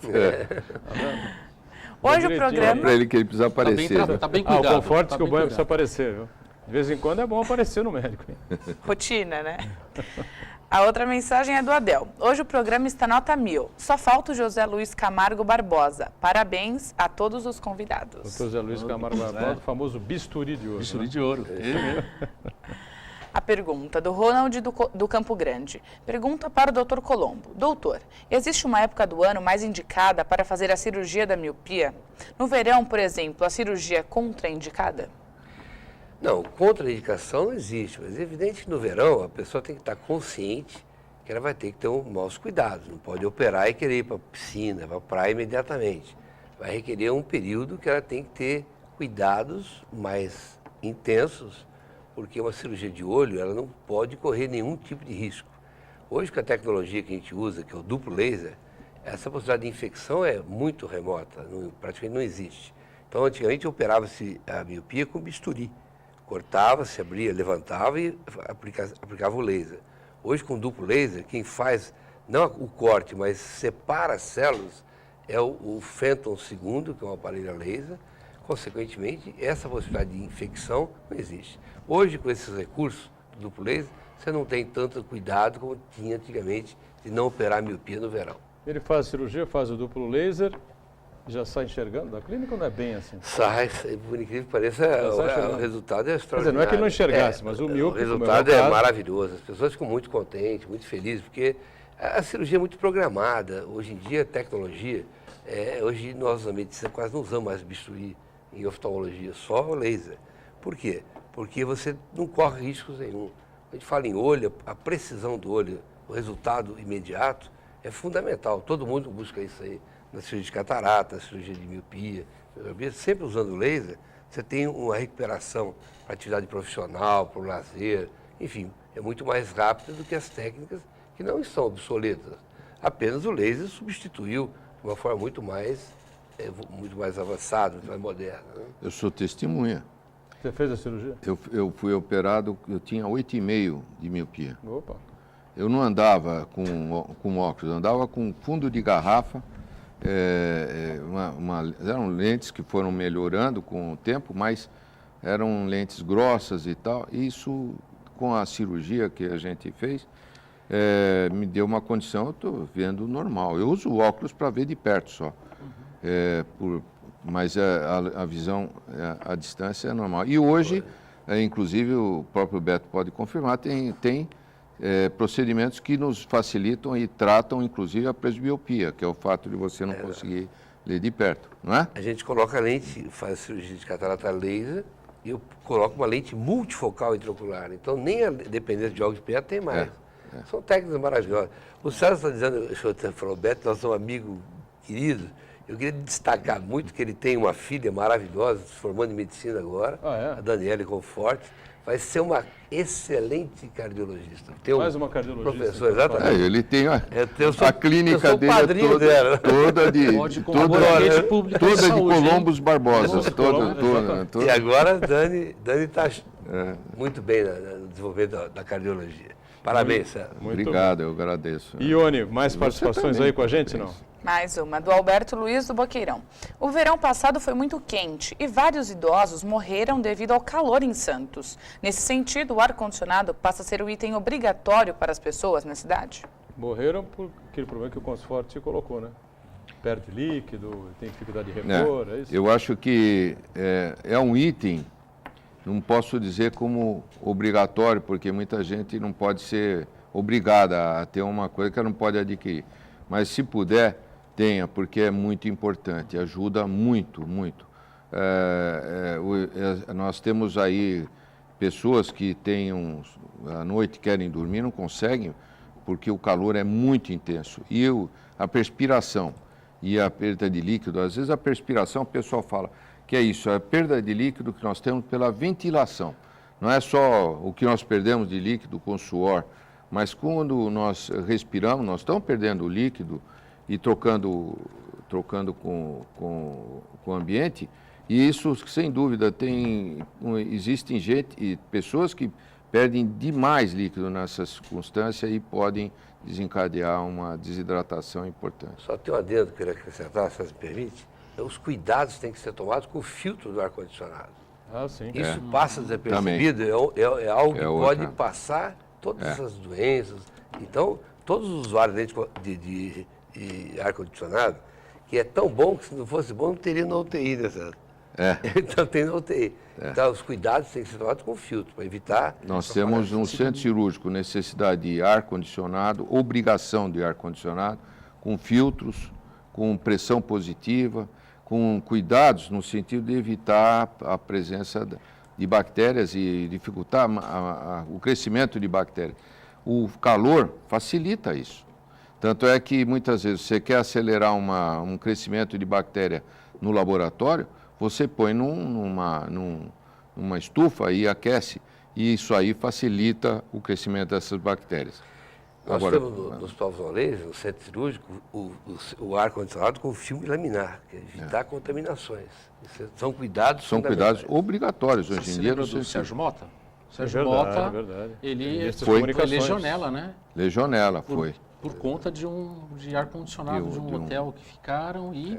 [SPEAKER 5] Hoje o programa...
[SPEAKER 3] Para ele que ele precisa aparecer.
[SPEAKER 4] Está bem cuidado.
[SPEAKER 1] O Conforte que o Banha precisa aparecer, viu? De vez em quando é bom aparecer no médico. Hein?
[SPEAKER 5] Rotina, né? A outra mensagem é do Adel. Hoje o programa está nota 1000. Só falta o José Luiz Camargo Barbosa. Parabéns a todos os convidados.
[SPEAKER 1] Doutor José Luiz Camargo Barbosa, o famoso bisturi de ouro.
[SPEAKER 4] Bisturi,
[SPEAKER 1] né?
[SPEAKER 4] de ouro.
[SPEAKER 5] A pergunta do Ronald do Campo Grande. Pergunta para o doutor Colombo. Doutor, existe uma época do ano mais indicada para fazer a cirurgia da miopia? No verão, por exemplo, a cirurgia é contraindicada?
[SPEAKER 2] Não, contraindicação não existe, mas é evidente que no verão a pessoa tem que estar consciente que ela vai ter que ter maus cuidados. Não pode operar e querer ir para a piscina, para a praia imediatamente. Vai requerer um período que ela tem que ter cuidados mais intensos, porque uma cirurgia de olho ela não pode correr nenhum tipo de risco. Hoje, com a tecnologia que a gente usa, que é o duplo laser, essa possibilidade de infecção é muito remota, praticamente não existe. Então, antigamente operava-se a miopia com bisturi. Cortava, se abria, levantava e aplicava o laser. Hoje, com duplo laser, quem faz, não o corte, mas separa as células, é o Phantom II, que é um aparelho a laser. Consequentemente, essa possibilidade de infecção não existe. Hoje, com esses recursos do duplo laser, você não tem tanto cuidado como tinha antigamente de não operar a miopia no verão.
[SPEAKER 1] Ele faz a cirurgia, faz o duplo laser, já sai enxergando da clínica ou não é bem assim?
[SPEAKER 2] Sai, por incrível que pareça, o resultado é extraordinário.
[SPEAKER 1] Quer dizer, não é que ele não enxergasse, mas o míope...
[SPEAKER 2] O resultado é maravilhoso, as pessoas ficam muito contentes, muito felizes, porque a cirurgia é muito programada. Hoje em dia, a tecnologia, hoje nós na medicina quase não usamos mais bisturi em oftalmologia, só o laser. Por quê? Porque você não corre riscos nenhum. A gente fala em olho, a precisão do olho, o resultado imediato é fundamental. Todo mundo busca isso aí. Na cirurgia de catarata, na cirurgia de miopia, sempre usando laser, você tem uma recuperação para atividade profissional, para o lazer, enfim, é muito mais rápida do que as técnicas que não estão obsoletas. Apenas o laser substituiu de uma forma muito mais avançada, muito mais moderna. Né?
[SPEAKER 3] Eu sou testemunha.
[SPEAKER 1] Você fez a cirurgia?
[SPEAKER 3] Eu fui operado, eu tinha 8,5 de miopia.
[SPEAKER 1] Opa.
[SPEAKER 3] Eu não andava com óculos, eu andava com fundo de garrafa. Eram lentes que foram melhorando com o tempo, mas eram lentes grossas e tal. Isso, com a cirurgia que a gente fez, me deu uma condição, eu estou vendo normal. Eu uso óculos para ver de perto só, mas a visão, a distância é normal. E hoje, inclusive, o próprio Beto pode confirmar, tem procedimentos que nos facilitam e tratam, inclusive, a presbiopia, que é o fato de você não conseguir ler de perto, não é?
[SPEAKER 2] A gente coloca a lente, faz cirurgia de catarata laser, e eu coloco uma lente multifocal intraocular. Então, nem a dependência de óculos de perto tem mais. São técnicas maravilhosas. O César está dizendo, o senhor falou, Beto, nós somos amigos queridos. Eu queria destacar muito que ele tem uma filha maravilhosa, se formando em medicina agora, a Daniele Conforte. Vai ser uma excelente cardiologista.
[SPEAKER 1] Mais uma cardiologista.
[SPEAKER 2] Professor, exatamente.
[SPEAKER 3] Ele tem a clínica
[SPEAKER 2] eu sou
[SPEAKER 3] dele
[SPEAKER 2] padrinho dela.
[SPEAKER 3] toda de Colombos Barbosa.
[SPEAKER 2] E agora a Dani está muito bem no desenvolvimento da cardiologia. Parabéns, César.
[SPEAKER 1] Muito
[SPEAKER 3] Obrigado, eu agradeço.
[SPEAKER 1] Ione, mais
[SPEAKER 3] Você
[SPEAKER 1] participações
[SPEAKER 3] também,
[SPEAKER 1] aí com a gente, não?
[SPEAKER 3] parabéns.
[SPEAKER 5] Mais uma, do Alberto Luiz do Boqueirão. O verão passado foi muito quente e vários idosos morreram devido ao calor em Santos. Nesse sentido, o ar-condicionado passa a ser um item obrigatório para as pessoas na cidade?
[SPEAKER 1] Morreram por aquele problema que o Consforte colocou, né? Perde líquido, tem dificuldade de repor, é isso?
[SPEAKER 3] Eu acho que é um item, não posso dizer como obrigatório, porque muita gente não pode ser obrigada a ter uma coisa que ela não pode adquirir. Mas se puder, tenha, porque é muito importante, ajuda muito, muito. Nós temos aí pessoas que à noite querem dormir, não conseguem, porque o calor é muito intenso. E a perspiração e a perda de líquido, às vezes a perspiração, o pessoal fala que é isso, é a perda de líquido que nós temos pela ventilação. Não é só o que nós perdemos de líquido com suor, mas quando nós respiramos, nós estamos perdendo líquido e trocando com o ambiente, e isso, sem dúvida, existem pessoas que perdem demais líquido nessa circunstância e podem desencadear uma desidratação importante.
[SPEAKER 2] Só tem um adendo que eu queria acrescentar, se você me permite. Os cuidados têm que ser tomados com o filtro do ar-condicionado.
[SPEAKER 1] Ah, sim.
[SPEAKER 2] Isso passa desapercebido, é algo que pode
[SPEAKER 3] outra.
[SPEAKER 2] passar todas essas doenças. Então, todos os usuários de ar-condicionado, que é tão bom que se não fosse bom, não teria na UTI, né, César? Então tem na UTI. Então, os cuidados têm que ser tomados com filtro, para evitar...
[SPEAKER 3] Nós temos no centro cirúrgico necessidade de ar-condicionado, obrigação de ar-condicionado, com filtros, com pressão positiva, com cuidados no sentido de evitar a presença de bactérias e dificultar o crescimento de bactérias. O calor facilita isso. Tanto é que muitas vezes você quer acelerar um crescimento de bactéria no laboratório, você põe numa estufa e aquece, e isso aí facilita o crescimento dessas bactérias.
[SPEAKER 2] Nós temos no Hospital Valês, no centro cirúrgico, o ar-condicionado com filme laminar, que é evitar contaminações. São cuidados
[SPEAKER 3] cuidados obrigatórios hoje em
[SPEAKER 4] Você
[SPEAKER 3] dia.
[SPEAKER 4] lembra do Sérgio Mota? Sérgio
[SPEAKER 1] verdade,
[SPEAKER 4] Mota,
[SPEAKER 1] verdade.
[SPEAKER 4] ele
[SPEAKER 1] Foi
[SPEAKER 4] legionela, né?
[SPEAKER 3] Legionela, foi.
[SPEAKER 4] Por conta de ar-condicionado de um hotel que ficaram e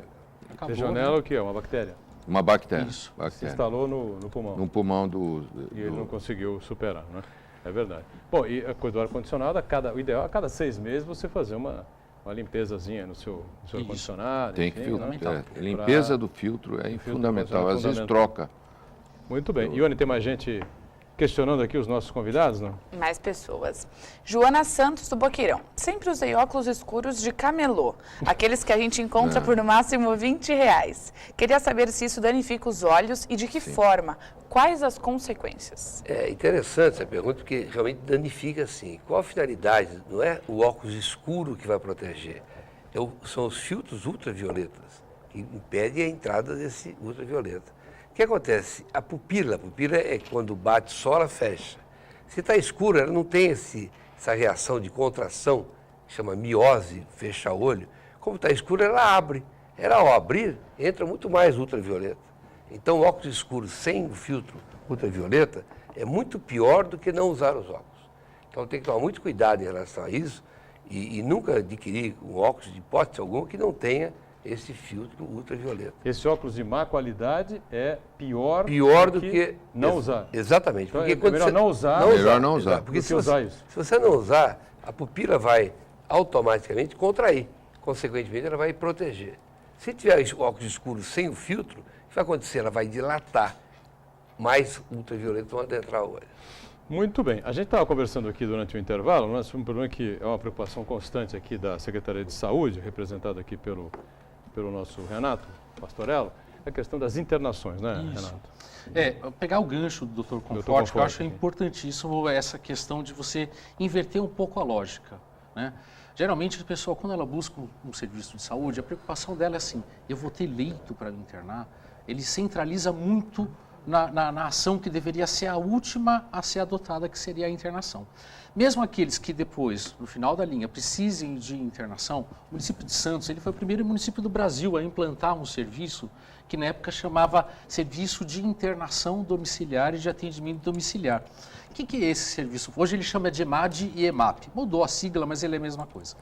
[SPEAKER 4] acabou.
[SPEAKER 1] Legionela o que é? Uma bactéria?
[SPEAKER 3] Uma bactéria.
[SPEAKER 4] Isso.
[SPEAKER 1] Se instalou no pulmão.
[SPEAKER 3] No pulmão
[SPEAKER 1] E ele não conseguiu superar, né? É verdade. Bom, e a coisa do ar-condicionado, o ideal é a cada 6 meses você fazer uma limpezazinha no seu ar-condicionado.
[SPEAKER 3] Tem que
[SPEAKER 1] enfim,
[SPEAKER 3] filtrar.
[SPEAKER 1] né?
[SPEAKER 3] Limpeza do filtro é fundamental. Às vezes troca.
[SPEAKER 1] Muito bem. Ione, tem mais gente questionando aqui os nossos convidados, não?
[SPEAKER 5] Mais pessoas. Joana Santos do Boqueirão. Sempre usei óculos escuros de camelô, aqueles que a gente encontra por no máximo R$20. Queria saber se isso danifica os olhos e de que forma. Quais as consequências?
[SPEAKER 2] É interessante essa pergunta, porque realmente danifica sim. Qual a finalidade? Não é o óculos escuro que vai proteger, são os filtros ultravioletas, que impedem a entrada desse ultravioleta. O que acontece? A pupila é quando bate sol, ela fecha. Se está escura, ela não tem essa reação de contração, que chama miose, fechar o olho. Como está escura, ela abre. Ela, ao abrir, entra muito mais ultravioleta. Então, o óculos escuro sem o filtro ultravioleta é muito pior do que não usar os óculos. Então, tem que tomar muito cuidado em relação a isso e nunca adquirir um óculos de hipótese alguma que não tenha esse filtro ultravioleta.
[SPEAKER 1] Esse óculos de má qualidade é pior
[SPEAKER 2] do que
[SPEAKER 1] não usar.
[SPEAKER 2] Exatamente.
[SPEAKER 1] Então,
[SPEAKER 2] porque
[SPEAKER 1] é melhor não usar.
[SPEAKER 3] Melhor não usar.
[SPEAKER 2] Porque
[SPEAKER 1] se
[SPEAKER 2] você não usar, a pupila vai automaticamente contrair. Consequentemente, ela vai proteger. Se tiver o óculos escuro sem o filtro, o que vai acontecer? Ela vai dilatar. Mais ultravioleta vão adentrar o olho.
[SPEAKER 1] Muito bem. A gente estava conversando aqui durante o intervalo, nós tivemos um problema que é uma preocupação constante aqui da Secretaria de Saúde, representada aqui pelo nosso Renato Pastorello, a questão das internações, né,
[SPEAKER 4] Isso.
[SPEAKER 1] Renato?
[SPEAKER 4] Pegar o gancho do Dr. Conforte, que eu acho importantíssimo essa questão de você inverter um pouco a lógica, né? Geralmente, a pessoa, quando ela busca um serviço de saúde, a preocupação dela é assim, eu vou ter leito para me internar, ele centraliza muito na ação que deveria ser a última a ser adotada, que seria a internação. Mesmo aqueles que depois, no final da linha, precisem de internação, o município de Santos, ele foi o primeiro município do Brasil a implantar um serviço que na época chamava Serviço de Internação Domiciliar e de Atendimento Domiciliar, que é esse serviço? Hoje ele chama de EMAD e EMAP. Mudou a sigla, mas ele é a mesma coisa.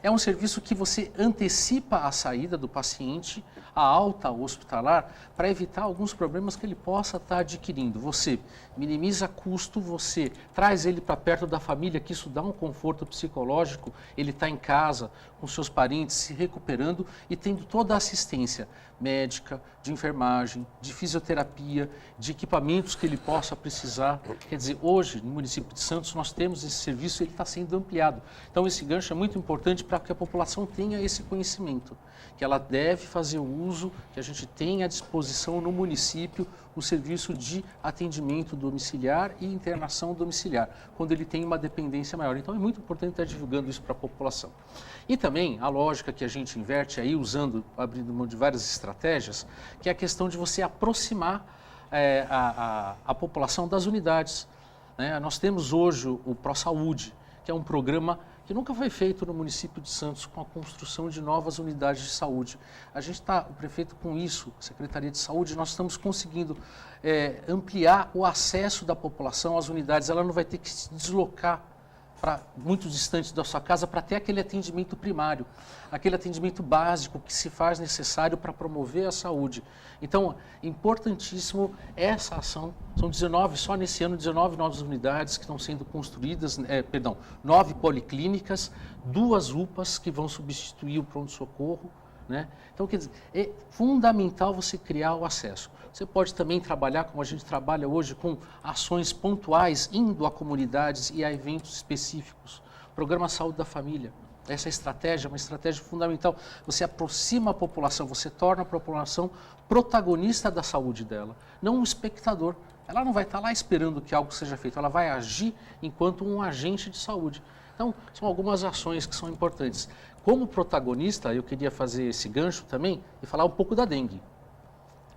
[SPEAKER 4] É um serviço que você antecipa a saída do paciente, a alta hospitalar, para evitar alguns problemas que ele possa estar adquirindo. Você minimiza custo, você traz ele para perto da família, que isso dá um conforto psicológico, ele está em casa, com seus parentes, se recuperando e tendo toda a assistência médica, de enfermagem, de fisioterapia, de equipamentos que ele possa precisar. Quer dizer, hoje, no município de Santos, nós temos esse serviço e ele está sendo ampliado. Então, esse gancho é muito importante para que a população tenha esse conhecimento, que ela deve fazer o uso, que a gente tenha à disposição no município o serviço de atendimento domiciliar e internação domiciliar, quando ele tem uma dependência maior. Então, é muito importante estar divulgando isso para a população. E também a lógica que a gente inverte aí, abrindo mão de várias estratégias, que é a questão de você aproximar a população das unidades. Né? Nós temos hoje o ProSaúde, que é um programa que nunca foi feito no município de Santos com a construção de novas unidades de saúde. A gente está, o prefeito com isso, a Secretaria de Saúde, nós estamos conseguindo ampliar o acesso da população às unidades. Ela não vai ter que se deslocar para muito distante da sua casa para ter aquele atendimento primário, aquele atendimento básico que se faz necessário para promover a saúde. Então, importantíssimo essa ação. São 19, só nesse ano, 19 novas unidades que estão sendo construídas, 9 policlínicas, 2 UPAs que vão substituir o pronto-socorro. Né? Então, quer dizer, é fundamental você criar o acesso. Você pode também trabalhar, como a gente trabalha hoje, com ações pontuais, indo a comunidades e a eventos específicos. Programa Saúde da Família. Essa estratégia é uma estratégia fundamental. Você aproxima a população, você torna a população protagonista da saúde dela, não um espectador. Ela não vai estar lá esperando que algo seja feito, ela vai agir enquanto um agente de saúde. Então, são algumas ações que são importantes. Como protagonista, eu queria fazer esse gancho também e falar um pouco da dengue.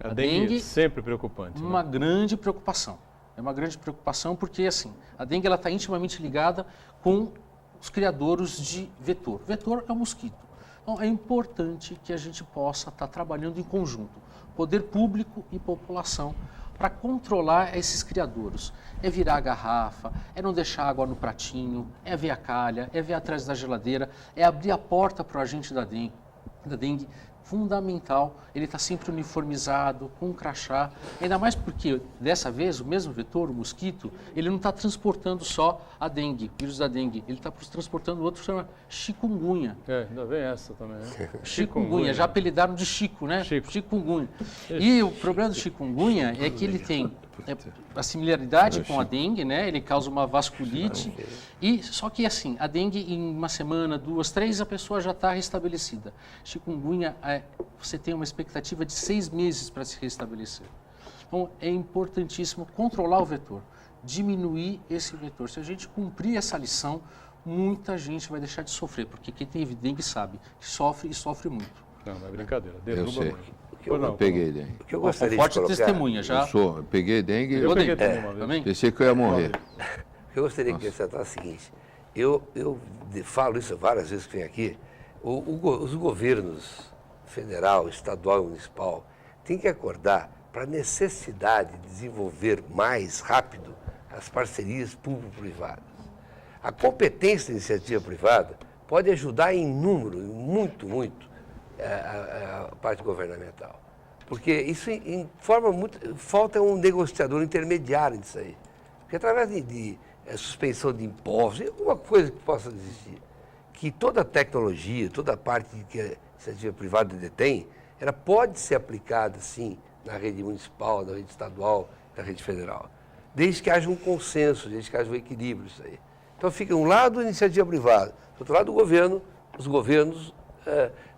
[SPEAKER 1] A dengue é sempre preocupante.
[SPEAKER 4] Uma grande preocupação. É uma grande preocupação porque, assim, a dengue está intimamente ligada com os criadouros de vetor. Vetor é o mosquito. Então, é importante que a gente possa estar trabalhando em conjunto, poder público e população, para controlar esses criadouros. É virar a garrafa, é não deixar água no pratinho, é ver a calha, é ver atrás da geladeira, é abrir a porta para o agente da dengue. Fundamental, ele está sempre uniformizado, com um crachá, ainda mais porque, dessa vez, o mesmo vetor, o mosquito, ele não está transportando só a dengue, o vírus da dengue, ele está transportando outro que se chama chikungunya.
[SPEAKER 1] Ainda vem essa também, né?
[SPEAKER 4] Chikungunya, já apelidaram de Chico, né? Chikungunya. E o problema do chikungunya é que ele tem a similaridade com a dengue, né? Ele causa uma vasculite, só que assim, a dengue em uma semana, 2, 3, a pessoa já está restabelecida. Chikungunya, você tem uma expectativa de 6 meses para se restabelecer. Então, é importantíssimo controlar o vetor, diminuir esse vetor. Se a gente cumprir essa lição, muita gente vai deixar de sofrer, porque quem teve dengue sabe que sofre e sofre muito.
[SPEAKER 1] Não é brincadeira, derruba
[SPEAKER 3] sei.
[SPEAKER 1] muito.
[SPEAKER 3] Eu peguei dengue.
[SPEAKER 2] O que eu gostaria
[SPEAKER 4] forte
[SPEAKER 2] de colocar,
[SPEAKER 4] testemunha, já.
[SPEAKER 3] Eu peguei dengue
[SPEAKER 1] Eu peguei também uma vez.
[SPEAKER 4] Também?
[SPEAKER 3] pensei que eu ia morrer.
[SPEAKER 2] o que eu gostaria de acrescentar é o seguinte, eu falo isso várias vezes que venho aqui, os governos federal, estadual e municipal têm que acordar para a necessidade de desenvolver mais rápido as parcerias público-privadas. A competência da iniciativa privada pode ajudar em número, muito, a parte governamental. Porque isso falta um negociador intermediário disso aí. Porque através de suspensão de impostos, alguma coisa que possa existir, que toda a tecnologia, toda a parte que a iniciativa privada detém, ela pode ser aplicada, sim, na rede municipal, na rede estadual, na rede federal. Desde que haja um consenso, desde que haja um equilíbrio isso aí. Então fica um lado a iniciativa privada, do outro lado o governo, os governos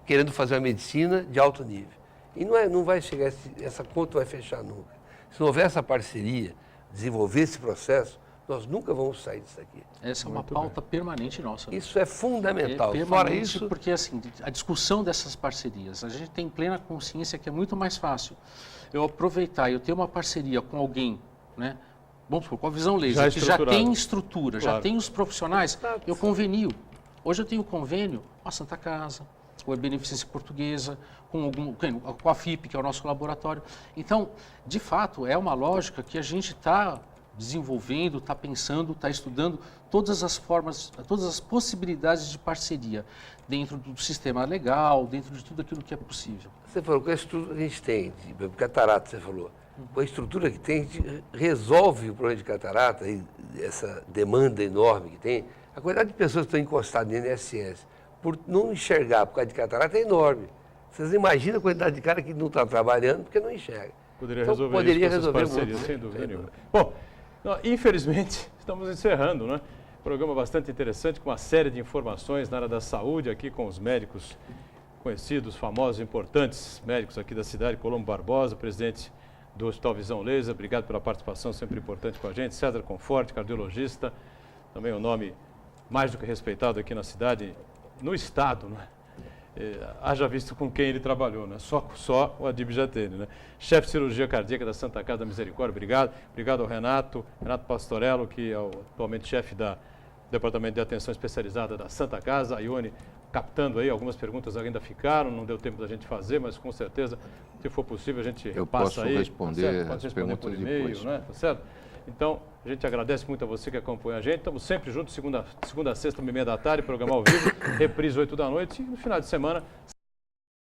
[SPEAKER 2] querendo fazer uma medicina de alto nível. E não vai chegar, essa conta vai fechar nunca. Se não houver essa parceria, desenvolver esse processo, nós nunca vamos sair disso aqui.
[SPEAKER 4] Essa é uma pauta permanente nossa.
[SPEAKER 2] Isso é fundamental.
[SPEAKER 4] Fora isso, porque assim, a discussão dessas parcerias, a gente tem plena consciência que é muito mais fácil eu aproveitar e eu ter uma parceria com alguém, né? Vamos supor, com a Visão Laser, que já tem estrutura, já tem os profissionais, eu convenio. Hoje eu tenho convênio com a Santa Casa, com a Beneficência Portuguesa, com a FIP, que é o nosso laboratório. Então, de fato, é uma lógica que a gente está desenvolvendo, está pensando, está estudando todas as formas, todas as possibilidades de parceria dentro do sistema legal, dentro de tudo aquilo que é possível.
[SPEAKER 2] Você falou com a estrutura que a gente tem, de catarata, você falou. Com a estrutura que tem, a gente resolve o problema de catarata e essa demanda enorme que tem. A quantidade de pessoas que estão encostadas no INSS por não enxergar por causa de catarata é enorme. Vocês imaginam a quantidade de cara que não está trabalhando porque não enxerga.
[SPEAKER 1] Poderia
[SPEAKER 2] Então,
[SPEAKER 1] resolver
[SPEAKER 2] poderia
[SPEAKER 1] isso com essas
[SPEAKER 2] resolver
[SPEAKER 1] parcerias,
[SPEAKER 2] muito,
[SPEAKER 1] sem dúvida nenhuma. Bom, infelizmente, estamos encerrando, né? Programa bastante interessante, com uma série de informações na área da saúde, aqui com os médicos conhecidos, famosos, importantes médicos aqui da cidade, Colombo Barbosa, presidente do Hospital Visão Laser, obrigado pela participação, sempre importante com a gente, César Conforte, cardiologista, também um nome mais do que respeitado aqui na cidade, no estado, né? Haja visto com quem ele trabalhou, né? Só o Adib já teve, né? Chefe de cirurgia cardíaca da Santa Casa da Misericórdia, obrigado. Obrigado ao Renato Pastorello, que é atualmente chefe do Departamento de Atenção Especializada da Santa Casa, a Ione captando aí, algumas perguntas ainda ficaram, não deu tempo da gente fazer, mas com certeza, se for possível, a gente passa aí.
[SPEAKER 3] Eu posso responder
[SPEAKER 1] pode
[SPEAKER 3] as
[SPEAKER 1] responder por
[SPEAKER 3] perguntas
[SPEAKER 1] e-mail,
[SPEAKER 3] depois.
[SPEAKER 1] né? Tá certo? Então, a gente agradece muito a você que acompanha a gente. Estamos sempre juntos, segunda a sexta, 1h30 da tarde, programa ao vivo, reprise 8 da noite e no final de semana,